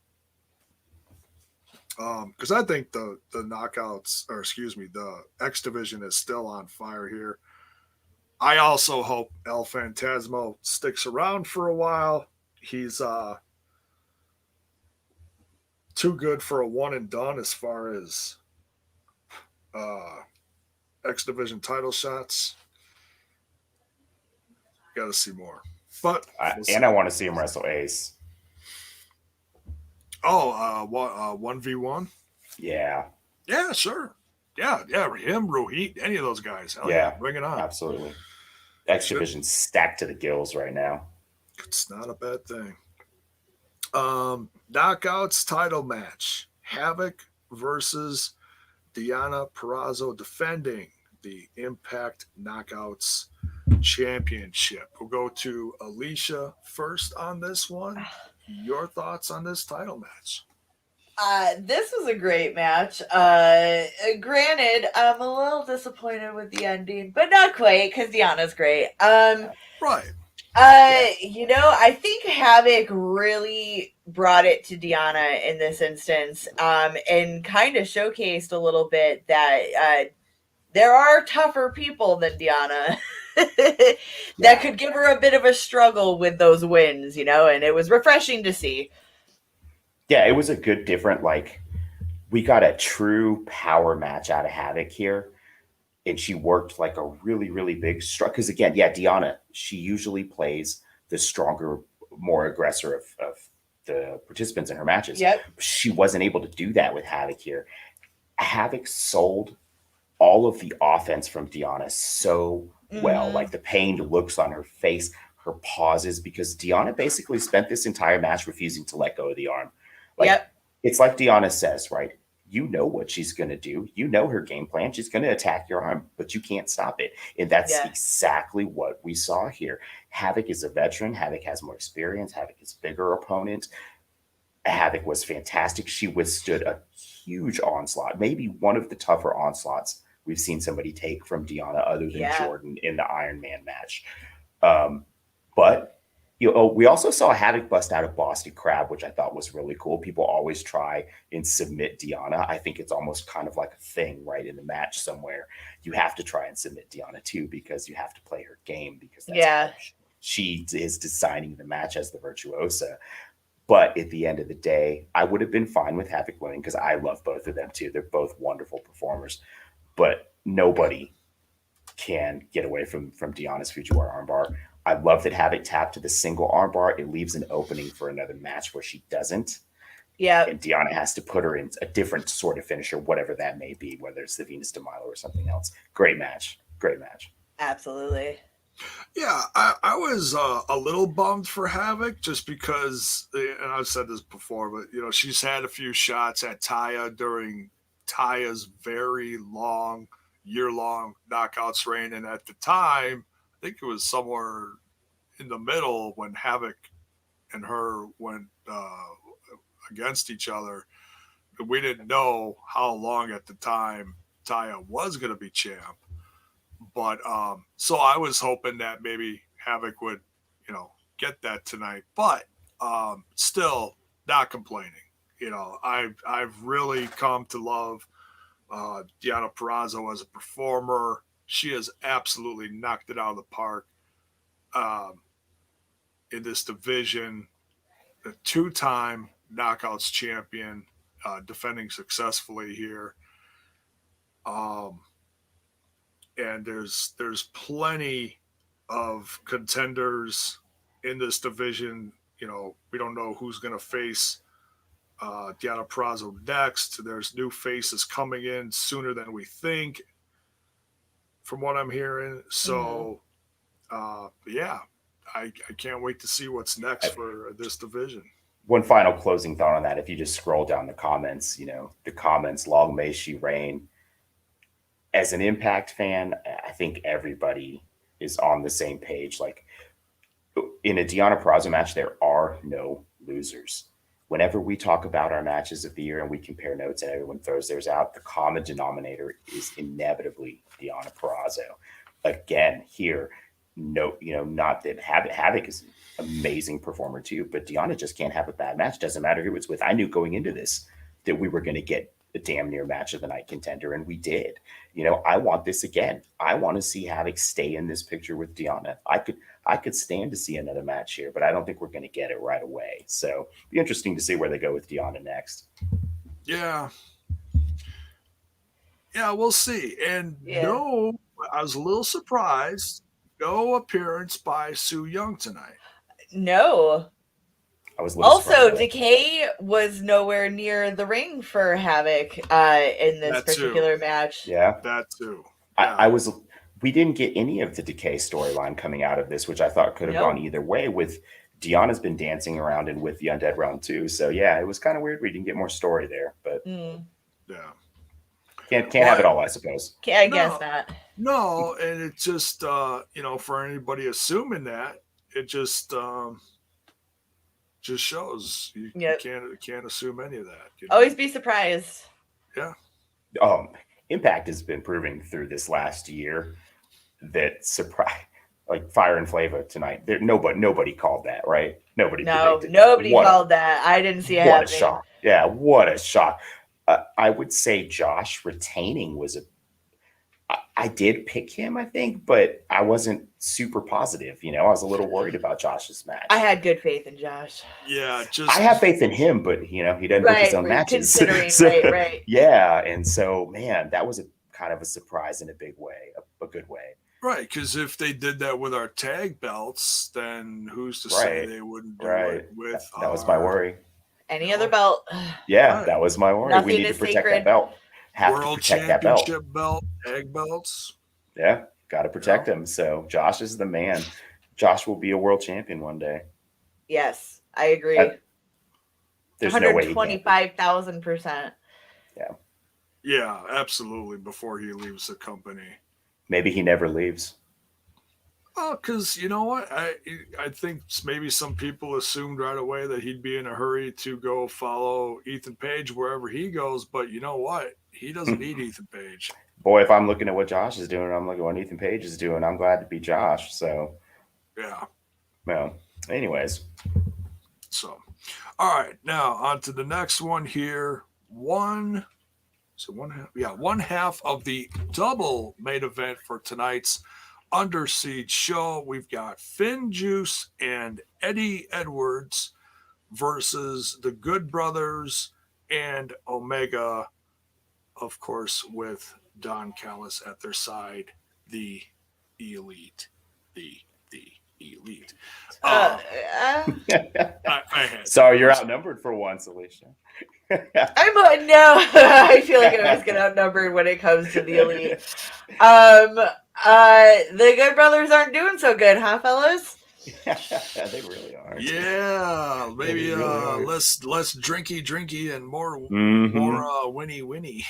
Because I think the knockouts, or excuse me, the X division is still on fire here. I also hope El Phantasmo sticks around for a while. He's too good for a one and done as far as X division title shots. Got to see more. But I want to see him wrestle Ace. Oh, 1v1? Yeah. Yeah, sure. Yeah. Him, Rohit, any of those guys. Hell yeah. Bring it on. Absolutely. X Division stacked to the gills right now. It's not a bad thing. Knockouts title match. Havoc versus Deonna Purrazzo defending the Impact Knockouts Championship. We'll go to Alicia first on this one. Your thoughts on this title match? This was a great match. Granted, I'm a little disappointed with the ending, but not quite because Deonna's great. Right. I think Havoc really brought it to Deonna in this instance, and kind of showcased a little bit that there are tougher people than Deonna that could give her a bit of a struggle with those wins, and it was refreshing to see. Yeah, it was a good, different, we got a true power match out of Havoc here. And she worked like a really, really big strike. Because again, Deonna, she usually plays the stronger, more aggressor of the participants in her matches. Yep. She wasn't able to do that with Havoc here. Havoc sold all of the offense from Deonna so well. Like the pained looks on her face, her pauses, because Deonna basically spent this entire match refusing to let go of the arm. It's like Deonna says, right? You know what she's going to do. You know her game plan. She's going to attack your arm, but you can't stop it. And that's exactly what we saw here. Havoc is a veteran. Havoc has more experience. Havoc is bigger opponent. Havoc was fantastic. She withstood a huge onslaught, maybe one of the tougher onslaughts we've seen somebody take from Deonna other than Jordynne in the Iron Man match. But we also saw Havoc bust out a Boston Crab, which I thought was really cool. People always try and submit Deonna. I think it's almost kind of like a thing, right, in the match somewhere. You have to try and submit Deonna too, because you have to play her game, because that's how she is designing the match as the virtuosa. But at the end of the day, I would have been fine with Havoc winning because I love both of them too. They're both wonderful performers. But nobody can get away from Deonna's Fujiwara armbar. I love that Havoc tapped to the single armbar. It leaves an opening for another match where she doesn't. Yeah. And Deonna has to put her in a different sort of finisher, whatever that may be, whether it's the Venus de Milo or something else. Great match. Great match. Absolutely. Yeah, I was a little bummed for Havoc just because, and I've said this before, but, she's had a few shots at Taya during Taya's very long, year-long knockouts reign. And at the time, I think it was somewhere in the middle when Havoc and her went against each other. We didn't know how long at the time Taya was going to be champ. But so I was hoping that maybe Havoc would, get that tonight. But still not complaining. I've really come to love Deonna Purrazzo as a performer. She has absolutely knocked it out of the park in this division. a two-time Knockouts champion, defending successfully here. And there's plenty of contenders in this division. You know, we don't know who's going to face Deonna Purrazzo next. There's new faces coming in sooner than we think, from what I'm hearing. So, yeah, I can't wait to see what's next for this division. One final closing thought on that. If you just scroll down the comments, you know, the comments, long may she reign. As an Impact fan, I think everybody is on the same page. Like, in a Deonna Purrazzo match, there are no losers. Whenever we talk about our matches of the year and we compare notes and everyone throws theirs out, the common denominator is inevitably Deonna Purrazzo. Again, here, no, you know, not that Havoc is an amazing performer too, but Deonna just can't have a bad match. Doesn't matter who it's with. I knew going into this that we were going to get a damn near match of the night contender, and we did. You know, I want this again. I want to see Havoc stay in this picture with Deonna. I could stand to see another match here, but I don't think we're going to get it right away. So it'll be interesting to see where they go with Deonna next. Yeah, we'll see. And no, I was a little surprised. No appearance by Su Yung tonight. No. I was also Decay was nowhere near the ring for Havoc in this particular match. Yeah, that too. Yeah. We didn't get any of the Decay storyline coming out of this, which I thought could have gone either way. With Deonna's been dancing around and with the Undead Realm too. So yeah, it was kind of weird. We didn't get more story there, but yeah, can't have it all, I suppose. I guess not. No, and it just you know, for anybody assuming that, it just shows you can't assume any of that. You know? Always be surprised. Yeah. Impact has been proving through this last year that surprise, like Fire and Flava tonight. Nobody called that, right? Nobody called that. I didn't see it. What a shock! Yeah, what a shock. I would say Josh retaining was I did pick him, I think, but I wasn't super positive. You know, I was a little worried about Josh's match. I had good faith in Josh. Yeah, I have faith in him, but you know, he doesn't book his own matches. Considering, right. Yeah, and so man, that was a kind of a surprise in a big way, a good way. Right, because if they did that with our tag belts, then who's to say they wouldn't do it with? That was my worry. Any other belt? Yeah, that was my worry. Nothing we need to protect that belt. World Championship belt, tag belts. Yeah, got to protect him. So Josh is the man. Josh will be a world champion one day. Yes, I agree. There's no way. 125,000%. Yeah. Yeah, absolutely. Before he leaves the company. Maybe he never leaves. Oh, because you know what? I think maybe some people assumed right away that he'd be in a hurry to go follow Ethan Page wherever he goes. But you know what? He doesn't need Ethan Page. Boy, if I'm looking at what Josh is doing, I'm looking at what Ethan Page is doing. I'm glad to be Josh. So, yeah. Well, anyways. So, all right. Now, on to the next one here. One half of the double main event for tonight's Under Siege show. We've got Finn Juice and Eddie Edwards versus the Good Brothers and Omega, of course, with Don Callis at their side, the elite. The elite. Sorry, you're outnumbered for once, Alicia. No, I feel like I always get outnumbered when it comes to the elite. The Good Brothers aren't doing so good, huh, fellas? Yeah, they really are. Yeah, maybe less drinky and more winny.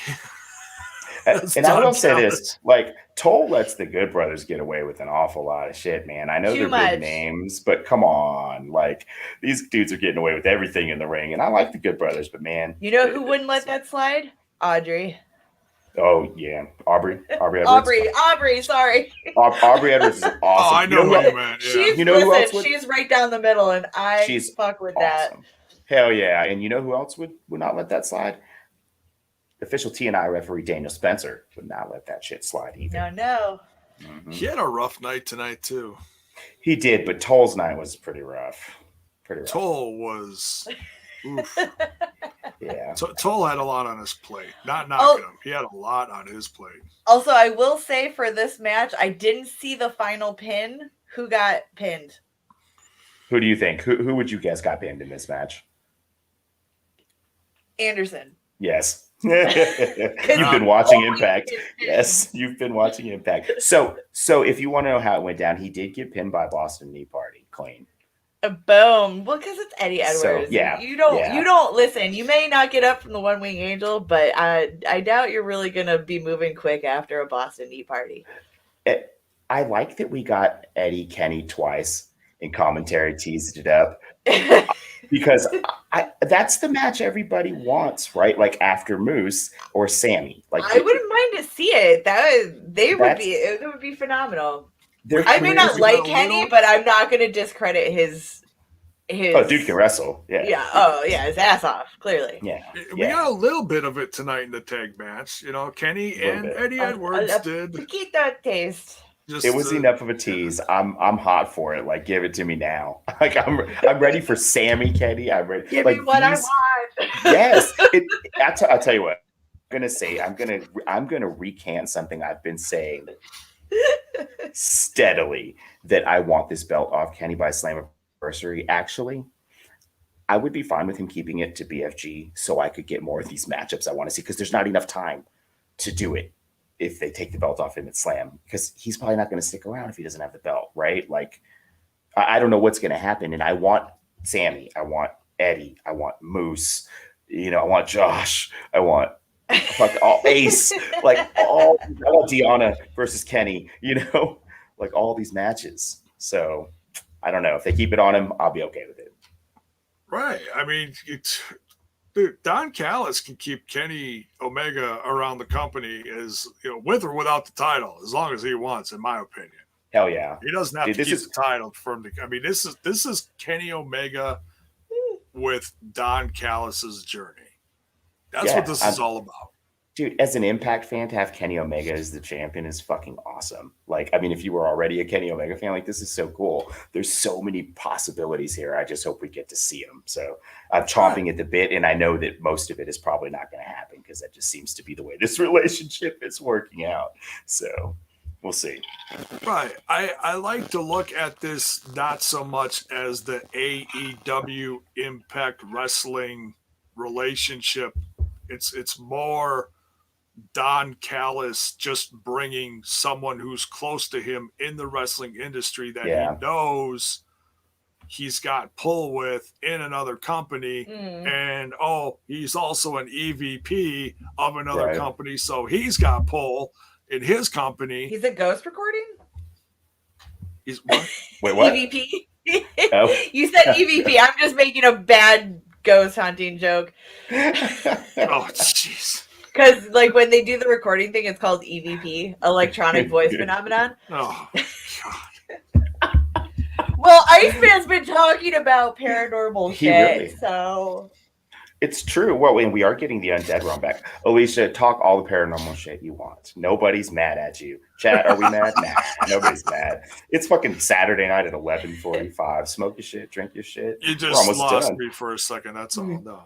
And I will say this, like, Toll lets the Good Brothers get away with an awful lot of shit, man. I know they're big names, but come on. Like, these dudes are getting away with everything in the ring, and I like the Good Brothers, but man. You know who wouldn't let that slide? Audrey. Oh, yeah. Aubrey Edwards. Aubrey, sorry. Aubrey Edwards is awesome. Oh, I know what you meant. Yeah. She's right down the middle, and she's fuck with awesome. That. Hell yeah. And you know who else would not let that slide? Official TNI referee Daniel Spencer would not let that shit slide either. No. He had a rough night tonight, too. He did, but Toll's night was pretty rough. Pretty rough. Toll was. Oof. Yeah. Toll had a lot on his plate. Not knocking him. He had a lot on his plate. Also, I will say for this match, I didn't see the final pin. Who got pinned? Who do you think? Who would you guess got pinned in this match? Anderson. Yes. You've been watching Impact. Yes, you've been watching Impact. So if you want to know how it went down, he did get pinned by Boston Knee Party clean. Boom. Well, because it's Eddie Edwards. So, yeah. You don't listen. You may not get up from the One Wing Angel, but I doubt you're really gonna be moving quick after a Boston Knee Party. I like that we got Eddie Kenny twice in commentary, teased it up. Because that's the match everybody wants, right? Like after Moose or Sammy. Like I wouldn't mind to see it. It would be phenomenal. I may not like Kenny, but I'm not going to discredit his. Oh, dude can wrestle. Yeah. Yeah. Oh, yeah. His ass off. Clearly. Yeah. We got a little bit of it tonight in the tag match. You know, Kenny and Eddie Edwards did. Poquito taste. It was enough of a tease. I'm hot for it. Like, give it to me now. Like, I'm ready for Sammy Kenny. I'm ready. Give like, me what I want. Yes. I'll tell you what. I'm gonna recant something I've been saying steadily, that I want this belt off Kenny by Slammiversary. Actually, I would be fine with him keeping it to BFG so I could get more of these matchups I want to see, because there's not enough time to do it if they take the belt off him at Slam, because he's probably not going to stick around if he doesn't have the belt, right? Like, I don't know what's going to happen, and I want Sammy, I want Eddie, I want Moose, I want Josh, I want all Ace, like I want Deanna versus Kenny, like all these matches. So I don't know, if they keep it on him, I'll be okay with it. Right. I mean, dude, Don Callis can keep Kenny Omega around the company with or without the title, as long as he wants, in my opinion. Hell yeah. He doesn't have to keep the title for him to. I mean, this is Kenny Omega with Don Callis's journey. That's what this is all about. Dude, as an Impact fan, to have Kenny Omega as the champion is fucking awesome. Like, I mean, if you were already a Kenny Omega fan, like, this is so cool. There's so many possibilities here. I just hope we get to see them. So I'm chomping at the bit, and I know that most of it is probably not going to happen, because that just seems to be the way this relationship is working out. So we'll see. Right. I like to look at this not so much as the AEW Impact Wrestling relationship. It's more Don Callis just bringing someone who's close to him in the wrestling industry that he knows he's got pull with in another company. And he's also an EVP of another company, so he's got pull in his company. He's a ghost recording? He's what? Wait, what? EVP? You said EVP. I'm just making a bad ghost hunting joke. Oh, jeez. Because, like, when they do the recording thing, it's called EVP, Electronic Voice Phenomenon. Oh, God. Well, Iceman's been talking about paranormal shit, really? So... It's true. Well, we are getting the Undead run back. Alicia, talk all the paranormal shit you want. Nobody's mad at you. Chat, are we mad? Nah, nobody's mad. It's fucking Saturday night at 11:45. Smoke your shit, drink your shit. You just lost me for a second. That's all. No,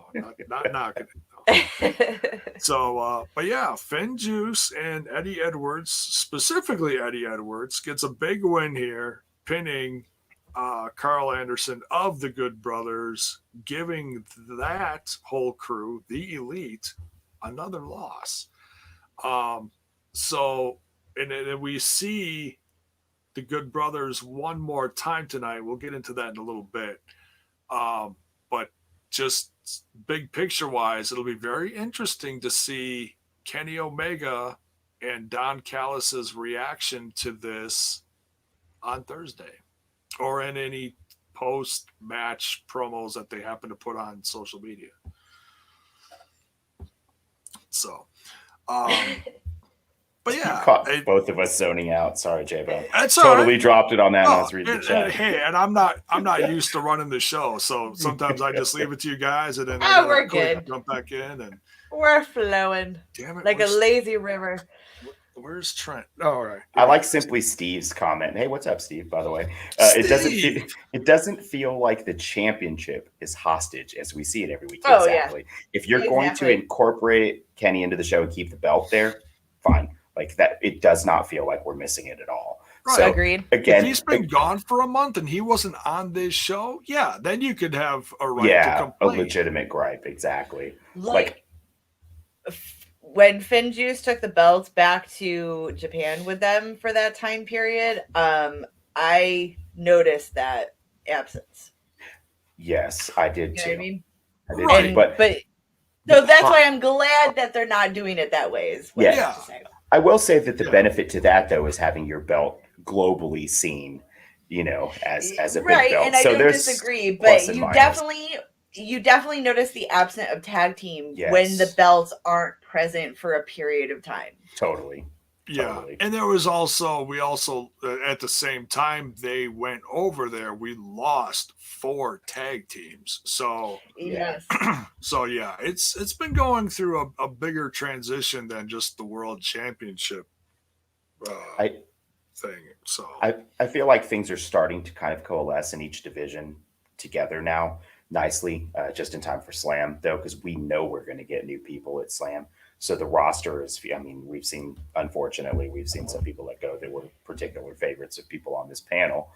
not knocking it. No. So, but yeah, Finn Juice and Eddie Edwards, specifically Eddie Edwards, gets a big win here, pinning Carl Anderson of the Good Brothers, giving that whole crew, the Elite, another loss. So, and then we see the Good Brothers one more time tonight. We'll get into that in a little bit. But just big picture wise, it'll be very interesting to see Kenny Omega and Don Callis's reaction to this on Thursday, or in any post-match promos that they happen to put on social media. So, but yeah, you caught both of us zoning out. Sorry, J-Bo. That's totally dropped it on that. I was reading the chat. And I'm not used to running the show, so sometimes I just leave it to you guys, and then we're good. Jump back in, and we're flowing. Damn it, like a lazy river. Where's Trent? Oh, all right. I like simply Steve's comment. Hey, what's up, Steve? By the way, it doesn't feel like the championship is hostage as we see it every week. Oh, exactly. Yeah. If you're going to incorporate Kenny into the show and keep the belt there, fine. Like that, it does not feel like we're missing it at all. Right. So, agreed. Again, if he's been gone for a month and he wasn't on this show, yeah, then you could have a right to complain. A legitimate gripe, exactly. Like when Finn Juice took the belts back to Japan with them for that time period, I noticed that absence. Yes, I did too. You know what I mean? I did too, but so that's why I'm glad that they're not doing it that way. Yeah. I will say that the benefit to that though is having your belt globally seen, as a big belt. And I don't disagree, but you definitely notice the absence of tag team when the belts aren't present for a period of time. Totally. Yeah. And there was we also at the same time they went over there, we lost 4 tag teams. So yes. So yeah, it's been going through a bigger transition than just the world championship thing. So I feel like things are starting to kind of coalesce in each division together now nicely, just in time for Slam though, because we know we're going to get new people at Slam. So the roster is, unfortunately, we've seen some people let go that were particular favorites of people on this panel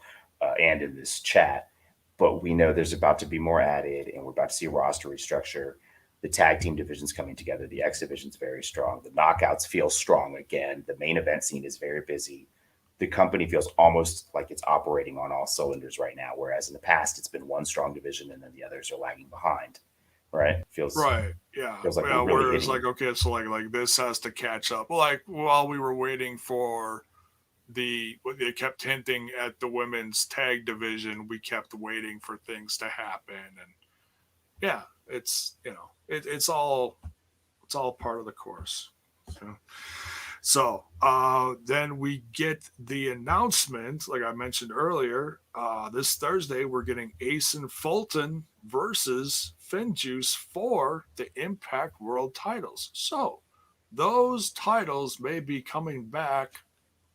and in this chat. But we know there's about to be more added, and we're about to see a roster restructure. The tag team division's coming together. The X division's very strong. The knockouts feel strong again. The main event scene is very busy. The company feels almost like it's operating on all cylinders right now, whereas in the past, it's been one strong division and then the others are lagging behind. Right. Feels like where it's like, okay, so like this has to catch up. Like while we were waiting for they kept hinting at the women's tag division, we kept waiting for things to happen. And yeah, it's it's all part of the course. So then we get the announcement, like I mentioned earlier, this Thursday we're getting Acey and Fulton versus Finn Juice for the Impact World titles. So those titles may be coming back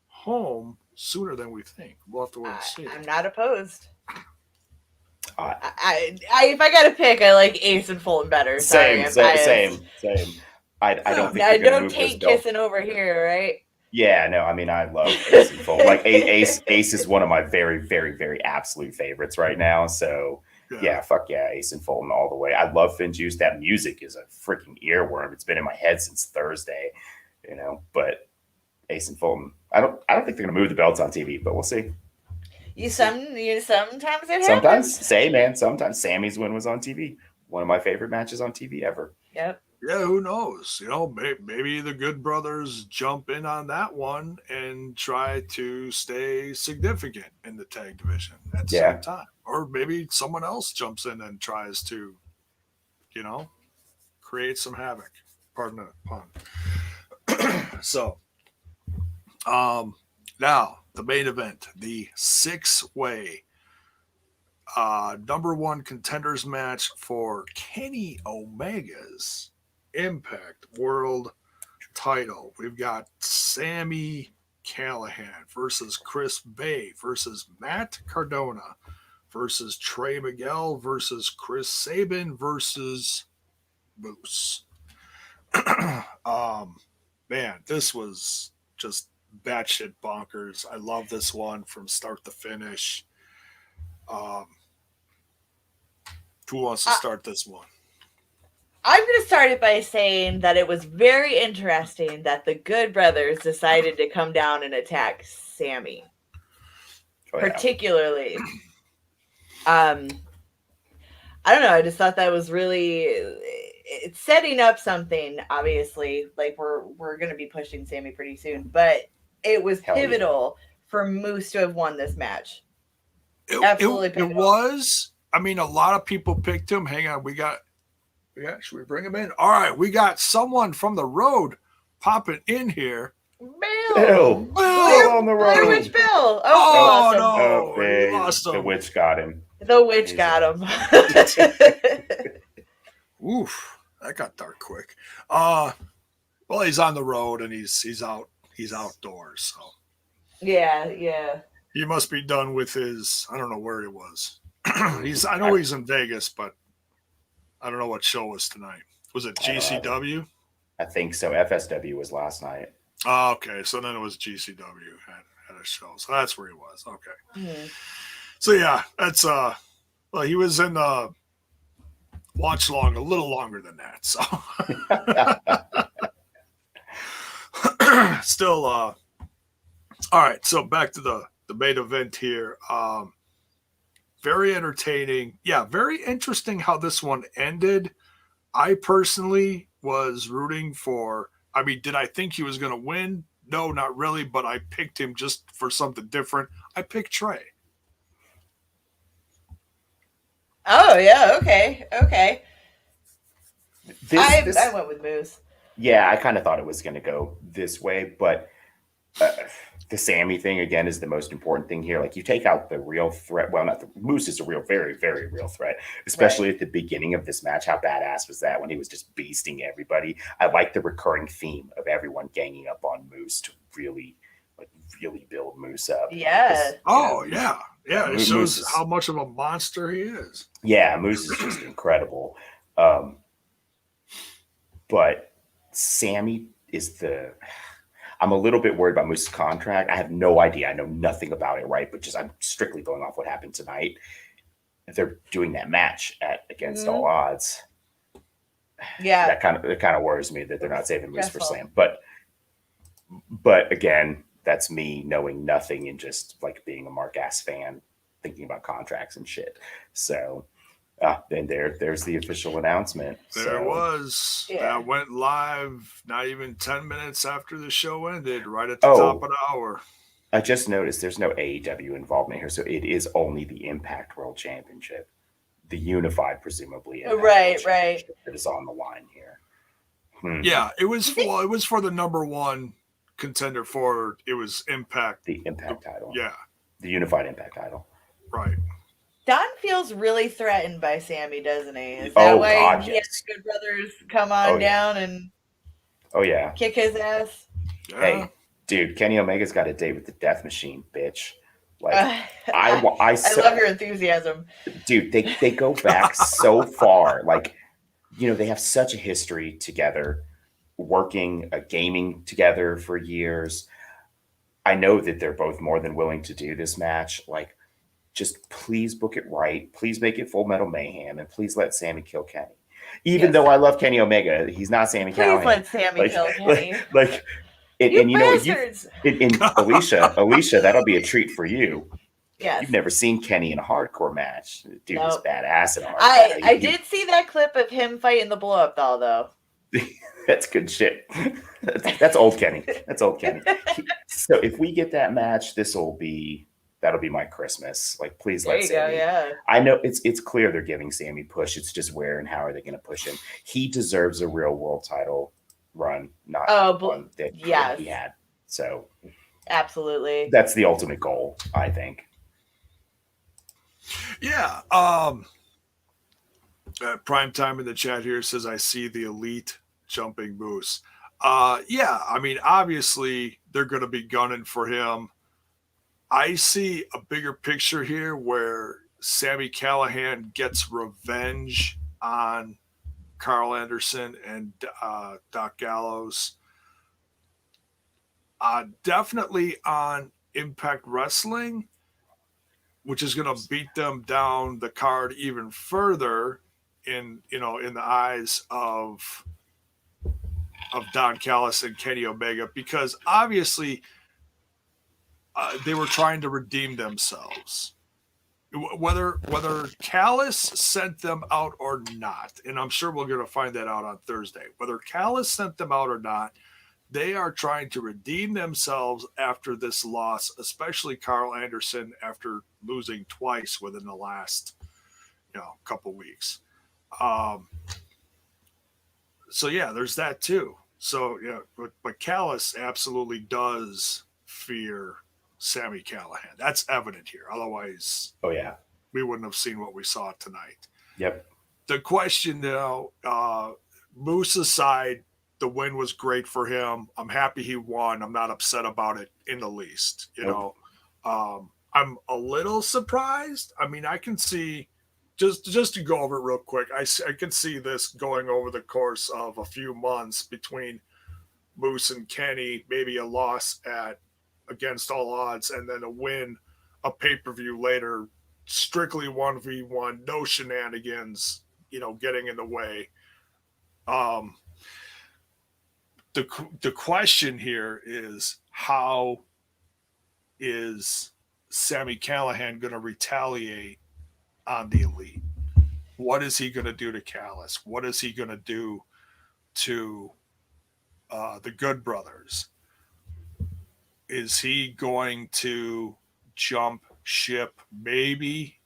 home sooner than we think. We'll have to wait and see. I'm not opposed. If I gotta pick, I like Acey and Fulton better. Same. I don't think they're don't take kissing over here, right? Yeah, no, I love Acey and Fulton. Like Ace is one of my very, very, very absolute favorites right now. So Acey and Fulton all the way. I love Finn Juice. That music is a freaking earworm. It's been in my head since Thursday, but Acey and Fulton. I don't think they're gonna move the belts on TV, but we'll see. Sometimes it happens. Sometimes Sammy's win was on TV. One of my favorite matches on TV ever. Yep. Yeah, who knows? Maybe the Good Brothers jump in on that one and try to stay significant in the tag division at the same time. Or maybe someone else jumps in and tries to, create some havoc. Pardon the pun. So, now the main event, the 6-way number 1 contenders match for Kenny Omega's Impact World title. We've got Sami Callihan versus Chris Bay versus Matt Cardona versus Trey Miguel versus Chris Sabin versus Moose. Man, this was just batshit bonkers. I love this one from start to finish. Who wants to start this one? I'm going to start it by saying that it was very interesting that the Good Brothers decided to come down and attack Sami. Particularly. I don't know. I just thought that was really... It's setting up something, obviously. Like, we're going to be pushing Sami pretty soon. But it was pivotal for Moose to have won this match. Absolutely pivotal. It was... a lot of people picked him. Hang on, should we bring him in? All right, we got someone from the road popping in here. Bill on the road. Which Bill? No, we lost him. The witch got him. The witch got him. Oof, that got dark quick. Well, he's on the road and he's out he's outdoors. So Yeah. he must be done with his. I don't know where he was. I know he's in Vegas, but I don't know what show was tonight. Was it GCW? I think so. FSW was last night. Oh, okay. So then it was GCW had a show. So that's where he was. Okay. Mm-hmm. So yeah, that's well, he was in watch long a little longer than that. So still all right. So back to the main event here. Very entertaining. Yeah, very interesting how this one ended. I personally was rooting for. I mean, did I think he was going to win? No, not really. But I picked him just for something different. I picked Trey. Oh yeah. Okay. I went with Moose. Yeah, I kind of thought it was going to go this way, but the Sammy thing again is the most important thing here. Like you take out the real threat. Well, not the Moose is a real, very, very real threat, especially at the beginning of this match. How badass was that when he was just beasting everybody? I like the recurring theme of everyone ganging up on Moose to really build Moose up. Yeah. Oh yeah. Yeah. It shows is, how much of a monster he is. Yeah, Moose is just incredible. But Sammy is I'm a little bit worried about Moose's contract. I have no idea. I know nothing about it, right? But I'm strictly going off what happened tonight. If they're doing that match against all odds, yeah, it kind of worries me that they're not saving Moose for Slam. But again, that's me knowing nothing and just like being a Mark Ass fan, thinking about contracts and shit. So. Then there's the official announcement. There was. That went live not even 10 minutes after the show ended, right at the top of the hour. I just noticed there's no AEW involvement here, so it is only the Impact World Championship, the unified, presumably. Right. That is on the line here. Yeah, it was for the number one contender for it was Impact. The Impact title. Yeah. The unified Impact title. Right. Don feels really threatened by Sammy, doesn't he? Is that why he has Good Brothers come on down and kick his ass? Yeah. Hey, dude, Kenny Omega's got a date with the Death Machine, bitch. Like I love your enthusiasm, dude. They go back so far. Like, they have such a history together, working, gaming together for years. I know that they're both more than willing to do this match. Like, just please book it right. Please make it Full Metal Mayhem, and please let Sammy kill Kenny. Even though I love Kenny Omega, he's not Sammy Callahan. Please let Sammy kill Kenny. Alicia, that'll be a treat for you. Yes. You've never seen Kenny in a hardcore match. Dude, he's badass in a hardcore match. I did see that clip of him fighting the blow up doll, though. That's good shit. That's old Kenny. That's old Kenny. So if we get that match, that'll be my Christmas. Like, please let Sammy. Yeah. I know it's clear they're giving Sammy push. It's just where and how are they going to push him? He deserves a real world title run, not one that he had. So absolutely, that's the ultimate goal, I think. Yeah. Prime Time in the chat here says, I see the elite jumping Moose. Yeah, I mean, obviously they're going to be gunning for him. I see a bigger picture here where Sammy Callahan gets revenge on Carl Anderson and Doc Gallows. Definitely on Impact Wrestling, which is going to beat them down the card even further in the eyes of Don Callis and Kenny Omega, because obviously they were trying to redeem themselves. Whether Callis sent them out or not, and I'm sure we're going to find that out on Thursday. Whether Callis sent them out or not, they are trying to redeem themselves after this loss, especially Carl Anderson after losing twice within the last couple weeks. So yeah, there's that too. So yeah, but Callis absolutely does fear Sammy Callahan. That's evident here. Otherwise, we wouldn't have seen what we saw tonight. Yep. The question now, Moose aside, the win was great for him. I'm happy he won. I'm not upset about it in the least. You know, I'm a little surprised. I mean, I can see just to go over it real quick. I can see this going over the course of a few months between Moose and Kenny, maybe a loss at Against All Odds, and then a win, a pay-per-view later, strictly 1v1, no shenanigans, you know, getting in the way. The question here is, how is Sami Callihan going to retaliate on the Elite? What is he going to do to Callis? What is he going to do to the Good Brothers? Is he going to jump ship, maybe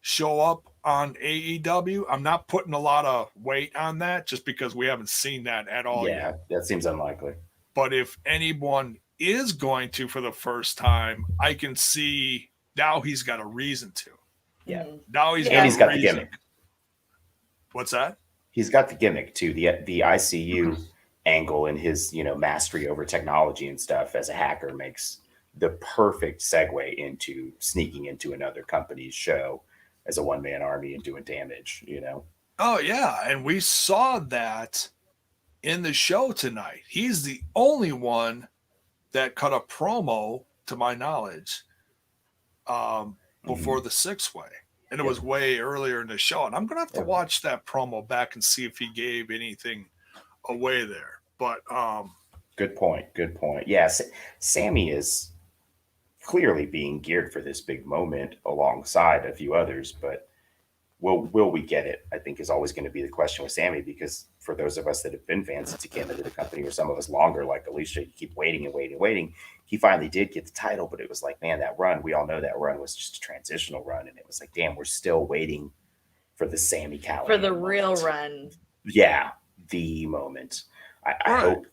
show up on AEW? I'm not putting a lot of weight on that just because we haven't seen that at all yet. That seems unlikely. But if anyone is going to for the first time, I can see now he's got a reason to. Yeah. Now he's got the gimmick. What's that? He's got the gimmick too. The ICU angle and his, you know, mastery over technology and stuff as a hacker makes the perfect segue into sneaking into another company's show as a one-man army and doing damage, you know? Oh, yeah. And we saw that in the show tonight. He's the only one that cut a promo, to my knowledge, before the six-way. And it was way earlier in the show. And I'm going to have to watch that promo back and see if he gave anything away there. But good point. Yeah, Sammy is clearly being geared for this big moment alongside a few others, but will we get it? I think is always going to be the question with Sammy, because for those of us that have been fans since he came into the company, or some of us longer, like Alicia, you keep waiting. He finally did get the title, but it was like, man, that run, we all know that run was just a transitional run, and it was like, damn, we're still waiting for the Sami Callihan for the moment. real run. Yeah, the moment. I hope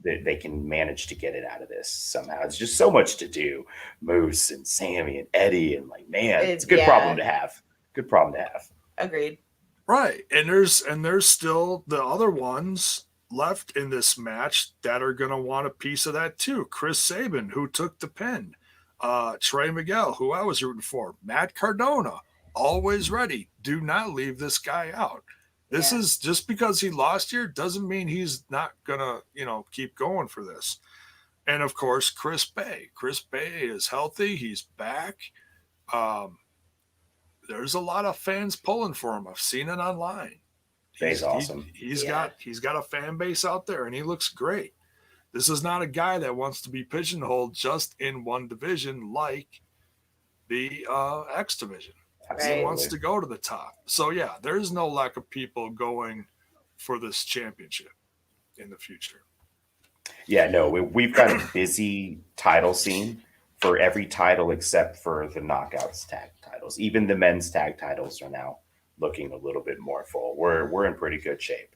that they can manage to get it out of this somehow. It's just so much to do. Moose and Sammy and Eddie, and like, man, it's a good problem to have. Good problem to have. Agreed. Right. And there's still the other ones left in this match that are going to want a piece of that too. Chris Sabin, who took the pin. Trey Miguel, who I was rooting for. Matt Cardona, always ready. Do not leave this guy out. This is just because he lost here doesn't mean he's not going to, you know, keep going for this. And of course, Chris Bay. Chris Bay is healthy. He's back. There's a lot of fans pulling for him. I've seen it online. He's awesome. He's got a fan base out there, and he looks great. This is not a guy that wants to be pigeonholed just in one division like the X division. Absolutely. He wants to go to the top. So yeah, there's no lack of people going for this championship in the future. Yeah, no, we've got a busy title scene for every title except for the Knockouts tag titles. Even the men's tag titles are now looking a little bit more full. We're in pretty good shape.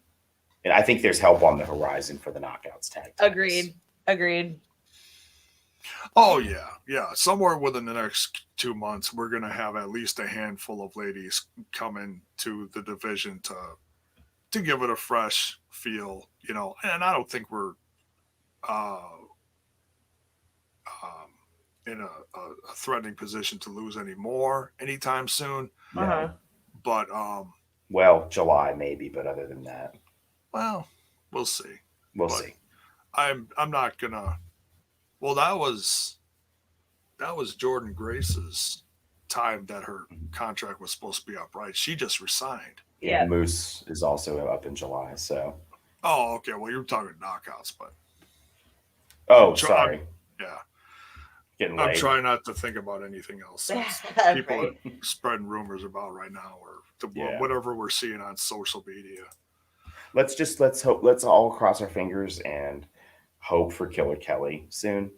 And I think there's help on the horizon for the Knockouts tag titles. Agreed. Oh, yeah. Somewhere within the next 2 months, we're going to have at least a handful of ladies come into the division to give it a fresh feel, you know. And I don't think we're in a threatening position to lose any more anytime soon. No. But well, July maybe, but other than that, well, we'll see. We'll see. I'm not gonna. Well, that was Jordynne Grace's time that her contract was supposed to be up, right? She just resigned. Yeah, Moose is also up in July. So. Oh, okay. Well, you were talking Knockouts, but. Oh, sorry. Yeah. Getting I'm late. trying not to think about anything else. People are spreading rumors about right now, or whatever we're seeing on social media. Let's hope. Let's all cross our fingers and hope for Killer Kelly soon.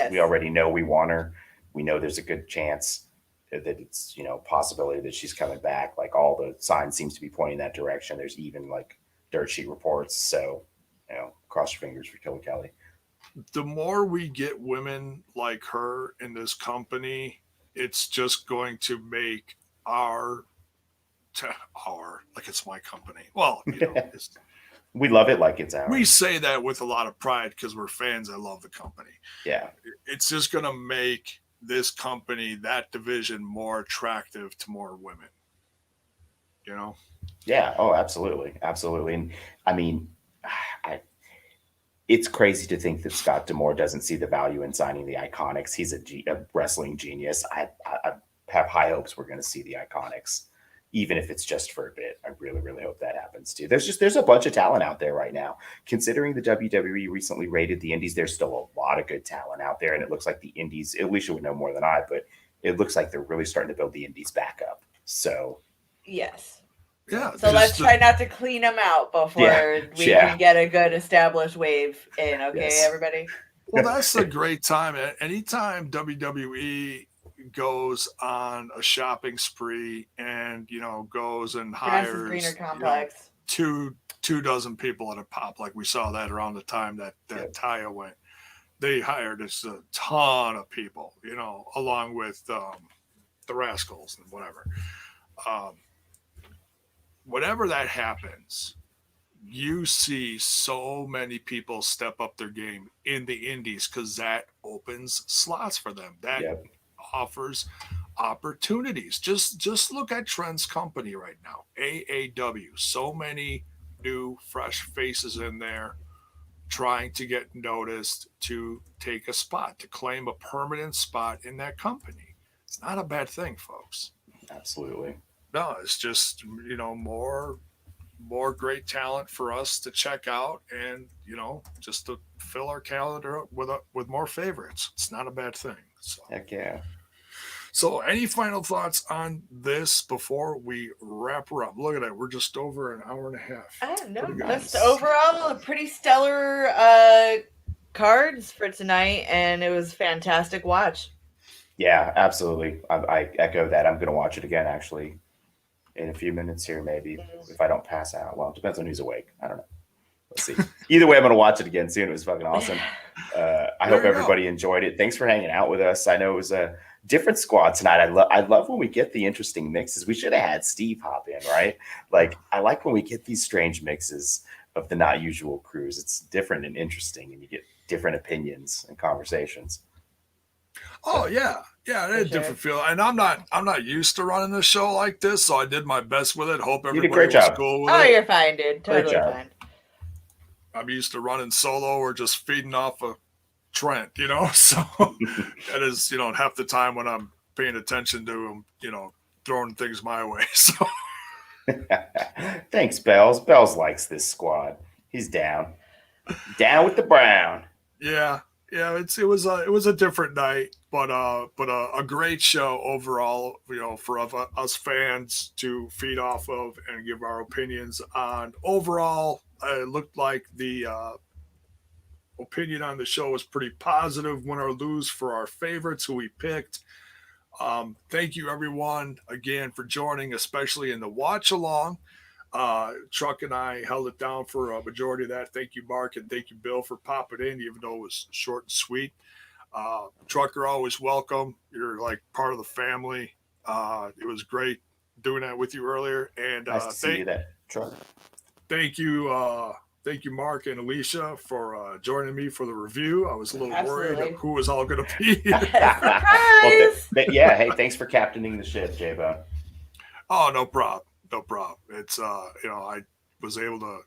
We already know we want her. We know there's a good chance that it's, you know, possibility that she's coming back. Like, all the signs seems to be pointing that direction. There's even like dirt sheet reports. So, you know, cross your fingers for Killer Kelly. The more we get women like her in this company, it's just going to make our like it's my company. Well, you know, We love it like it's ours. We say that with a lot of pride because we're fans that love the company. Yeah. It's just going to make this company, that division, more attractive to more women. You know? Yeah. Oh, absolutely. Absolutely. And I mean, it's crazy to think that Scott D'Amore doesn't see the value in signing the Iconics. He's a wrestling genius. I have high hopes we're going to see the Iconics, even if it's just for a bit. I really, really hope that happens too. There's a bunch of talent out there right now. Considering the WWE recently raided the Indies, there's still a lot of good talent out there. And it looks like the Indies, Alicia would know more than I, but it looks like they're really starting to build the Indies back up. So, yes. Yeah. So let's try not to clean them out before we can get a good established wave in. Okay, everybody? Well, that's a great time. Anytime WWE goes on a shopping spree and, goes and hires Greener Complex. 2 dozen people at a pop, like we saw that around the time that Taya went. They hired us a ton of people, along with the Rascals and whatever. Whenever that happens, you see so many people step up their game in the Indies because that opens slots for them. That offers opportunities. Just look at Trent's company right now, AAW. So many new, fresh faces in there trying to get noticed, to take a spot, to claim a permanent spot in that company. It's not a bad thing, folks. Absolutely. No, it's just, more great talent for us to check out and, just to fill our calendar up with more favorites. It's not a bad thing. So. Heck yeah. So any final thoughts on this before we wrap her up? Look at that. We're just over an hour and a half. I don't know. Just overall, a pretty stellar cards for tonight, and it was a fantastic watch. Yeah, absolutely. I echo that. I'm going to watch it again, actually, in a few minutes here, maybe, if I don't pass out. Well, it depends on who's awake. I don't know. Let's see. Either way, I'm going to watch it again soon. It was fucking awesome. I hope everybody enjoyed it. Thanks for hanging out with us. I know it was a different squad tonight. I love when we get the interesting mixes. We should have had Steve hop in, right? Like, I like when we get these strange mixes of the not usual crews. It's different and interesting, and you get different opinions and conversations. Oh yeah, it had a different feel, and I'm not used to running the show like this, so I did my best with it. Hope everybody was cool with it. Oh, you're fine, dude. Totally fine. I'm used to running solo or just feeding off of Trent, so that is, half the time when I'm paying attention to him, throwing things my way. So thanks, Bells. Bells likes this squad. He's down with the brown. Yeah. It was a different night, but a great show overall. For us fans to feed off of and give our opinions on. Overall, it looked like the opinion on the show was pretty positive. Win or lose for our favorites who we picked. Thank you everyone again for joining, especially in the watch along. Truck and I held it down for a majority of that. Thank you, Mark, and thank you, Bill, for popping in, even though it was short and sweet. Trucker, always welcome. You're like part of the family. It was great doing that with you earlier. And nice to see you there, Truck. Thank you, Mark and Alicia, for joining me for the review. I was a little worried of who was all going to be. Surprise! Hey, thanks for captaining the ship, J-Bone. Oh, no problem. No problem. It's, I was able to,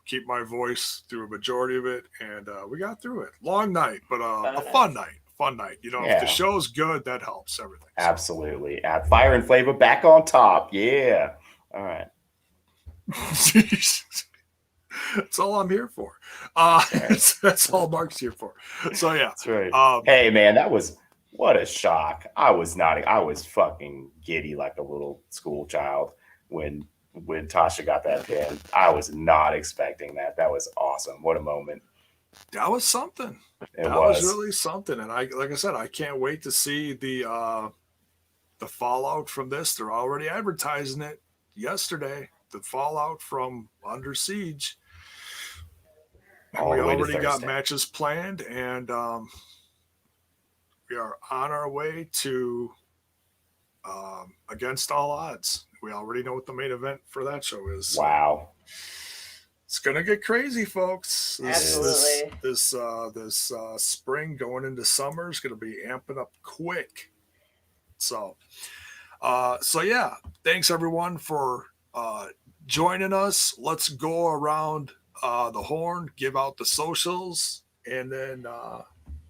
keep my voice through a majority of it, and we got through it. Long night, but a fun night. If the show's good, that helps everything. So. Absolutely. Fire and Flava back on top. Yeah. All right. That's all I'm here for. That's all Mark's here for. So, yeah. That's right. Hey, man, what a shock. I was fucking giddy like a little school child when Tasha got that pin. I was not expecting that. That was awesome. What a moment. That was something. That was really something. And like I said, I can't wait to see the fallout from this. They're already advertising it yesterday. The fallout from Under Siege. And we already got matches planned, and we are on our way to Against All Odds. We already know what the main event for that show is. Wow. It's gonna get crazy, folks. Absolutely. This spring going into summer is gonna be amping up quick. So yeah. Thanks everyone for joining us. Let's go around the horn, give out the socials, and then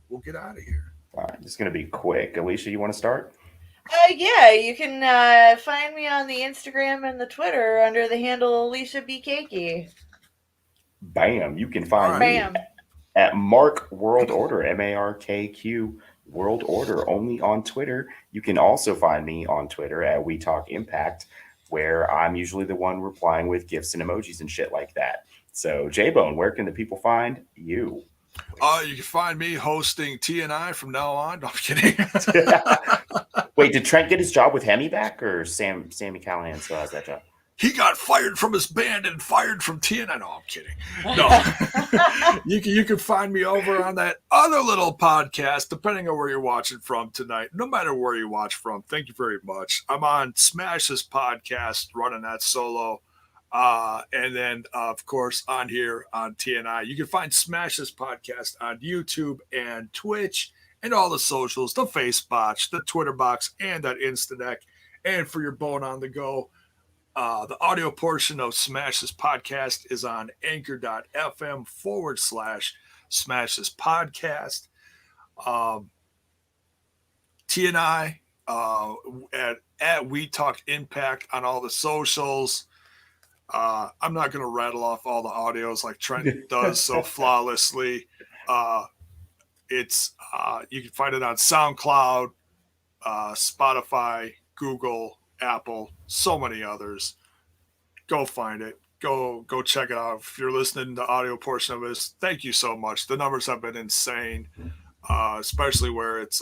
we'll get out of here. All right, it's going to be quick. Alicia, you want to start? Yeah, you can find me on the Instagram and the Twitter under the handle Alicia B. Cakey. Bam. You can find me at Mark World Order, MARKQ World Order, only on Twitter. You can also find me on Twitter at We Talk Impact, where I'm usually the one replying with gifs and emojis and shit like that. So, J-Bone, where can the people find you? You can find me hosting TNI from now on. No, I'm kidding. Wait, did Trent get his job with Hemi back, or Sammy Callahan still has that job? He got fired from his band and fired from TNI. No, I'm kidding. No, you can find me over on that other little podcast, depending on where you're watching from tonight. No matter where you watch from, thank you very much. I'm on Smash's podcast, running that solo. And then, of course, on here on TNI. You can find Smash's podcast on YouTube and Twitch and all the socials, the Facebox, the Twitter box, and that Instadeck. And for your bone on the go, the audio portion of Smash's podcast is on anchor.fm/Smash's podcast. TNI at We Talk Impact on all the socials. I'm not going to rattle off all the audios like Trent does so flawlessly. You can find it on SoundCloud, Spotify, Google, Apple, so many others. Go find it. Go check it out. If you're listening to the audio portion of this, thank you so much. The numbers have been insane, especially where it's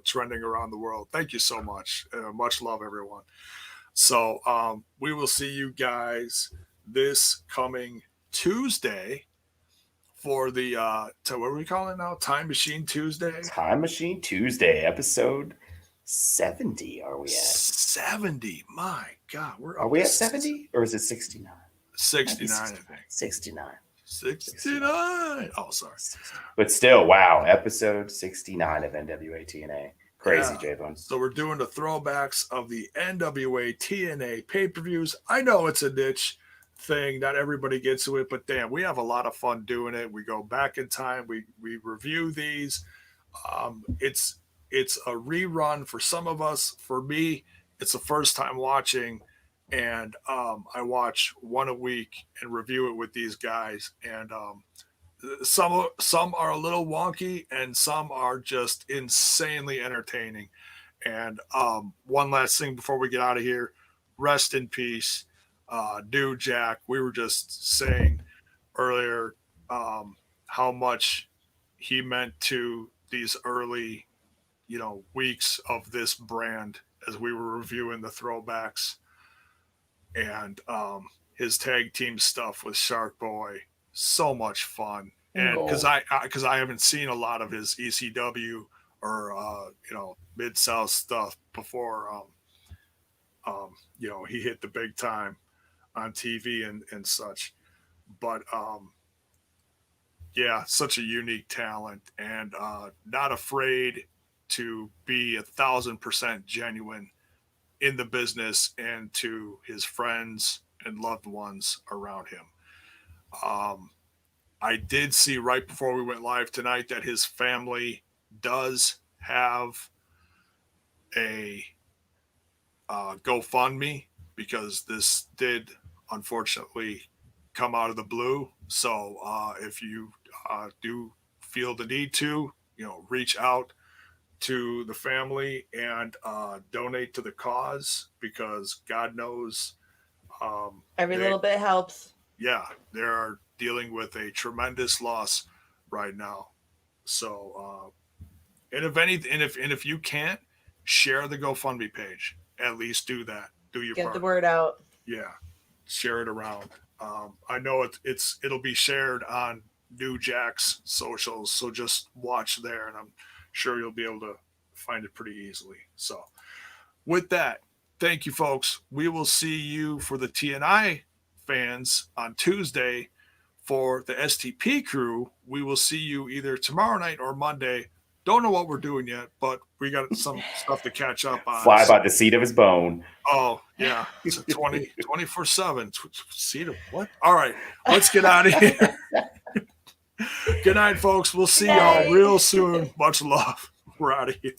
trending around the world. Thank you so much. Much love, everyone. So we will see you guys this coming Tuesday for the what are we calling it now? Time Machine Tuesday? Time Machine Tuesday, episode 70 are we at? 70. My God. Are we at 70 or is it 69? 69, I think. 69. 69. Oh, sorry. But still, wow. Episode 69 of NWA TNA. Crazy, Yeah. J-Bone. So we're doing the throwbacks of the NWA TNA pay-per-views. I know it's a niche thing. Not everybody gets to it, but damn, we have a lot of fun doing it. We go back in time. We review these. It's a rerun for some of us. For me, it's the first time watching, and I watch one a week and review it with these guys. And some are a little wonky, and some are just insanely entertaining. And one last thing before we get out of here: rest in peace, New Jack. We were just saying earlier how much he meant to these early weeks of this brand as we were reviewing the throwbacks, and his tag team stuff with Shark Boy, so much fun. And because I haven't seen a lot of his ECW or Mid-South stuff before he hit the big time on TV and such. But such a unique talent, and not afraid to be 1,000% genuine in the business and to his friends and loved ones around him. I did see right before we went live tonight that his family does have a GoFundMe, because this did unfortunately come out of the blue. So if you do feel the need to, reach out to the family and donate to the cause, because God knows every little bit helps. Yeah, they're dealing with a tremendous loss right now. So if you can't share the GoFundMe page, at least do that. Do your part. Get the word out. Yeah, share it around. I know it'll be shared on New Jack's socials, so just watch there, and I'm sure you'll be able to find it pretty easily. So with that, thank you, folks. We will see you for the TNI fans on Tuesday for the STP crew, we will see you either tomorrow night or Monday. Don't know what we're doing yet, but we got some stuff to catch up on. Fly by the seat of his bone. Oh, yeah. It's a 24/7. Seat of what? All right. Let's get out of here. Good night, folks. We'll see y'all real soon. Much love. We're out of here.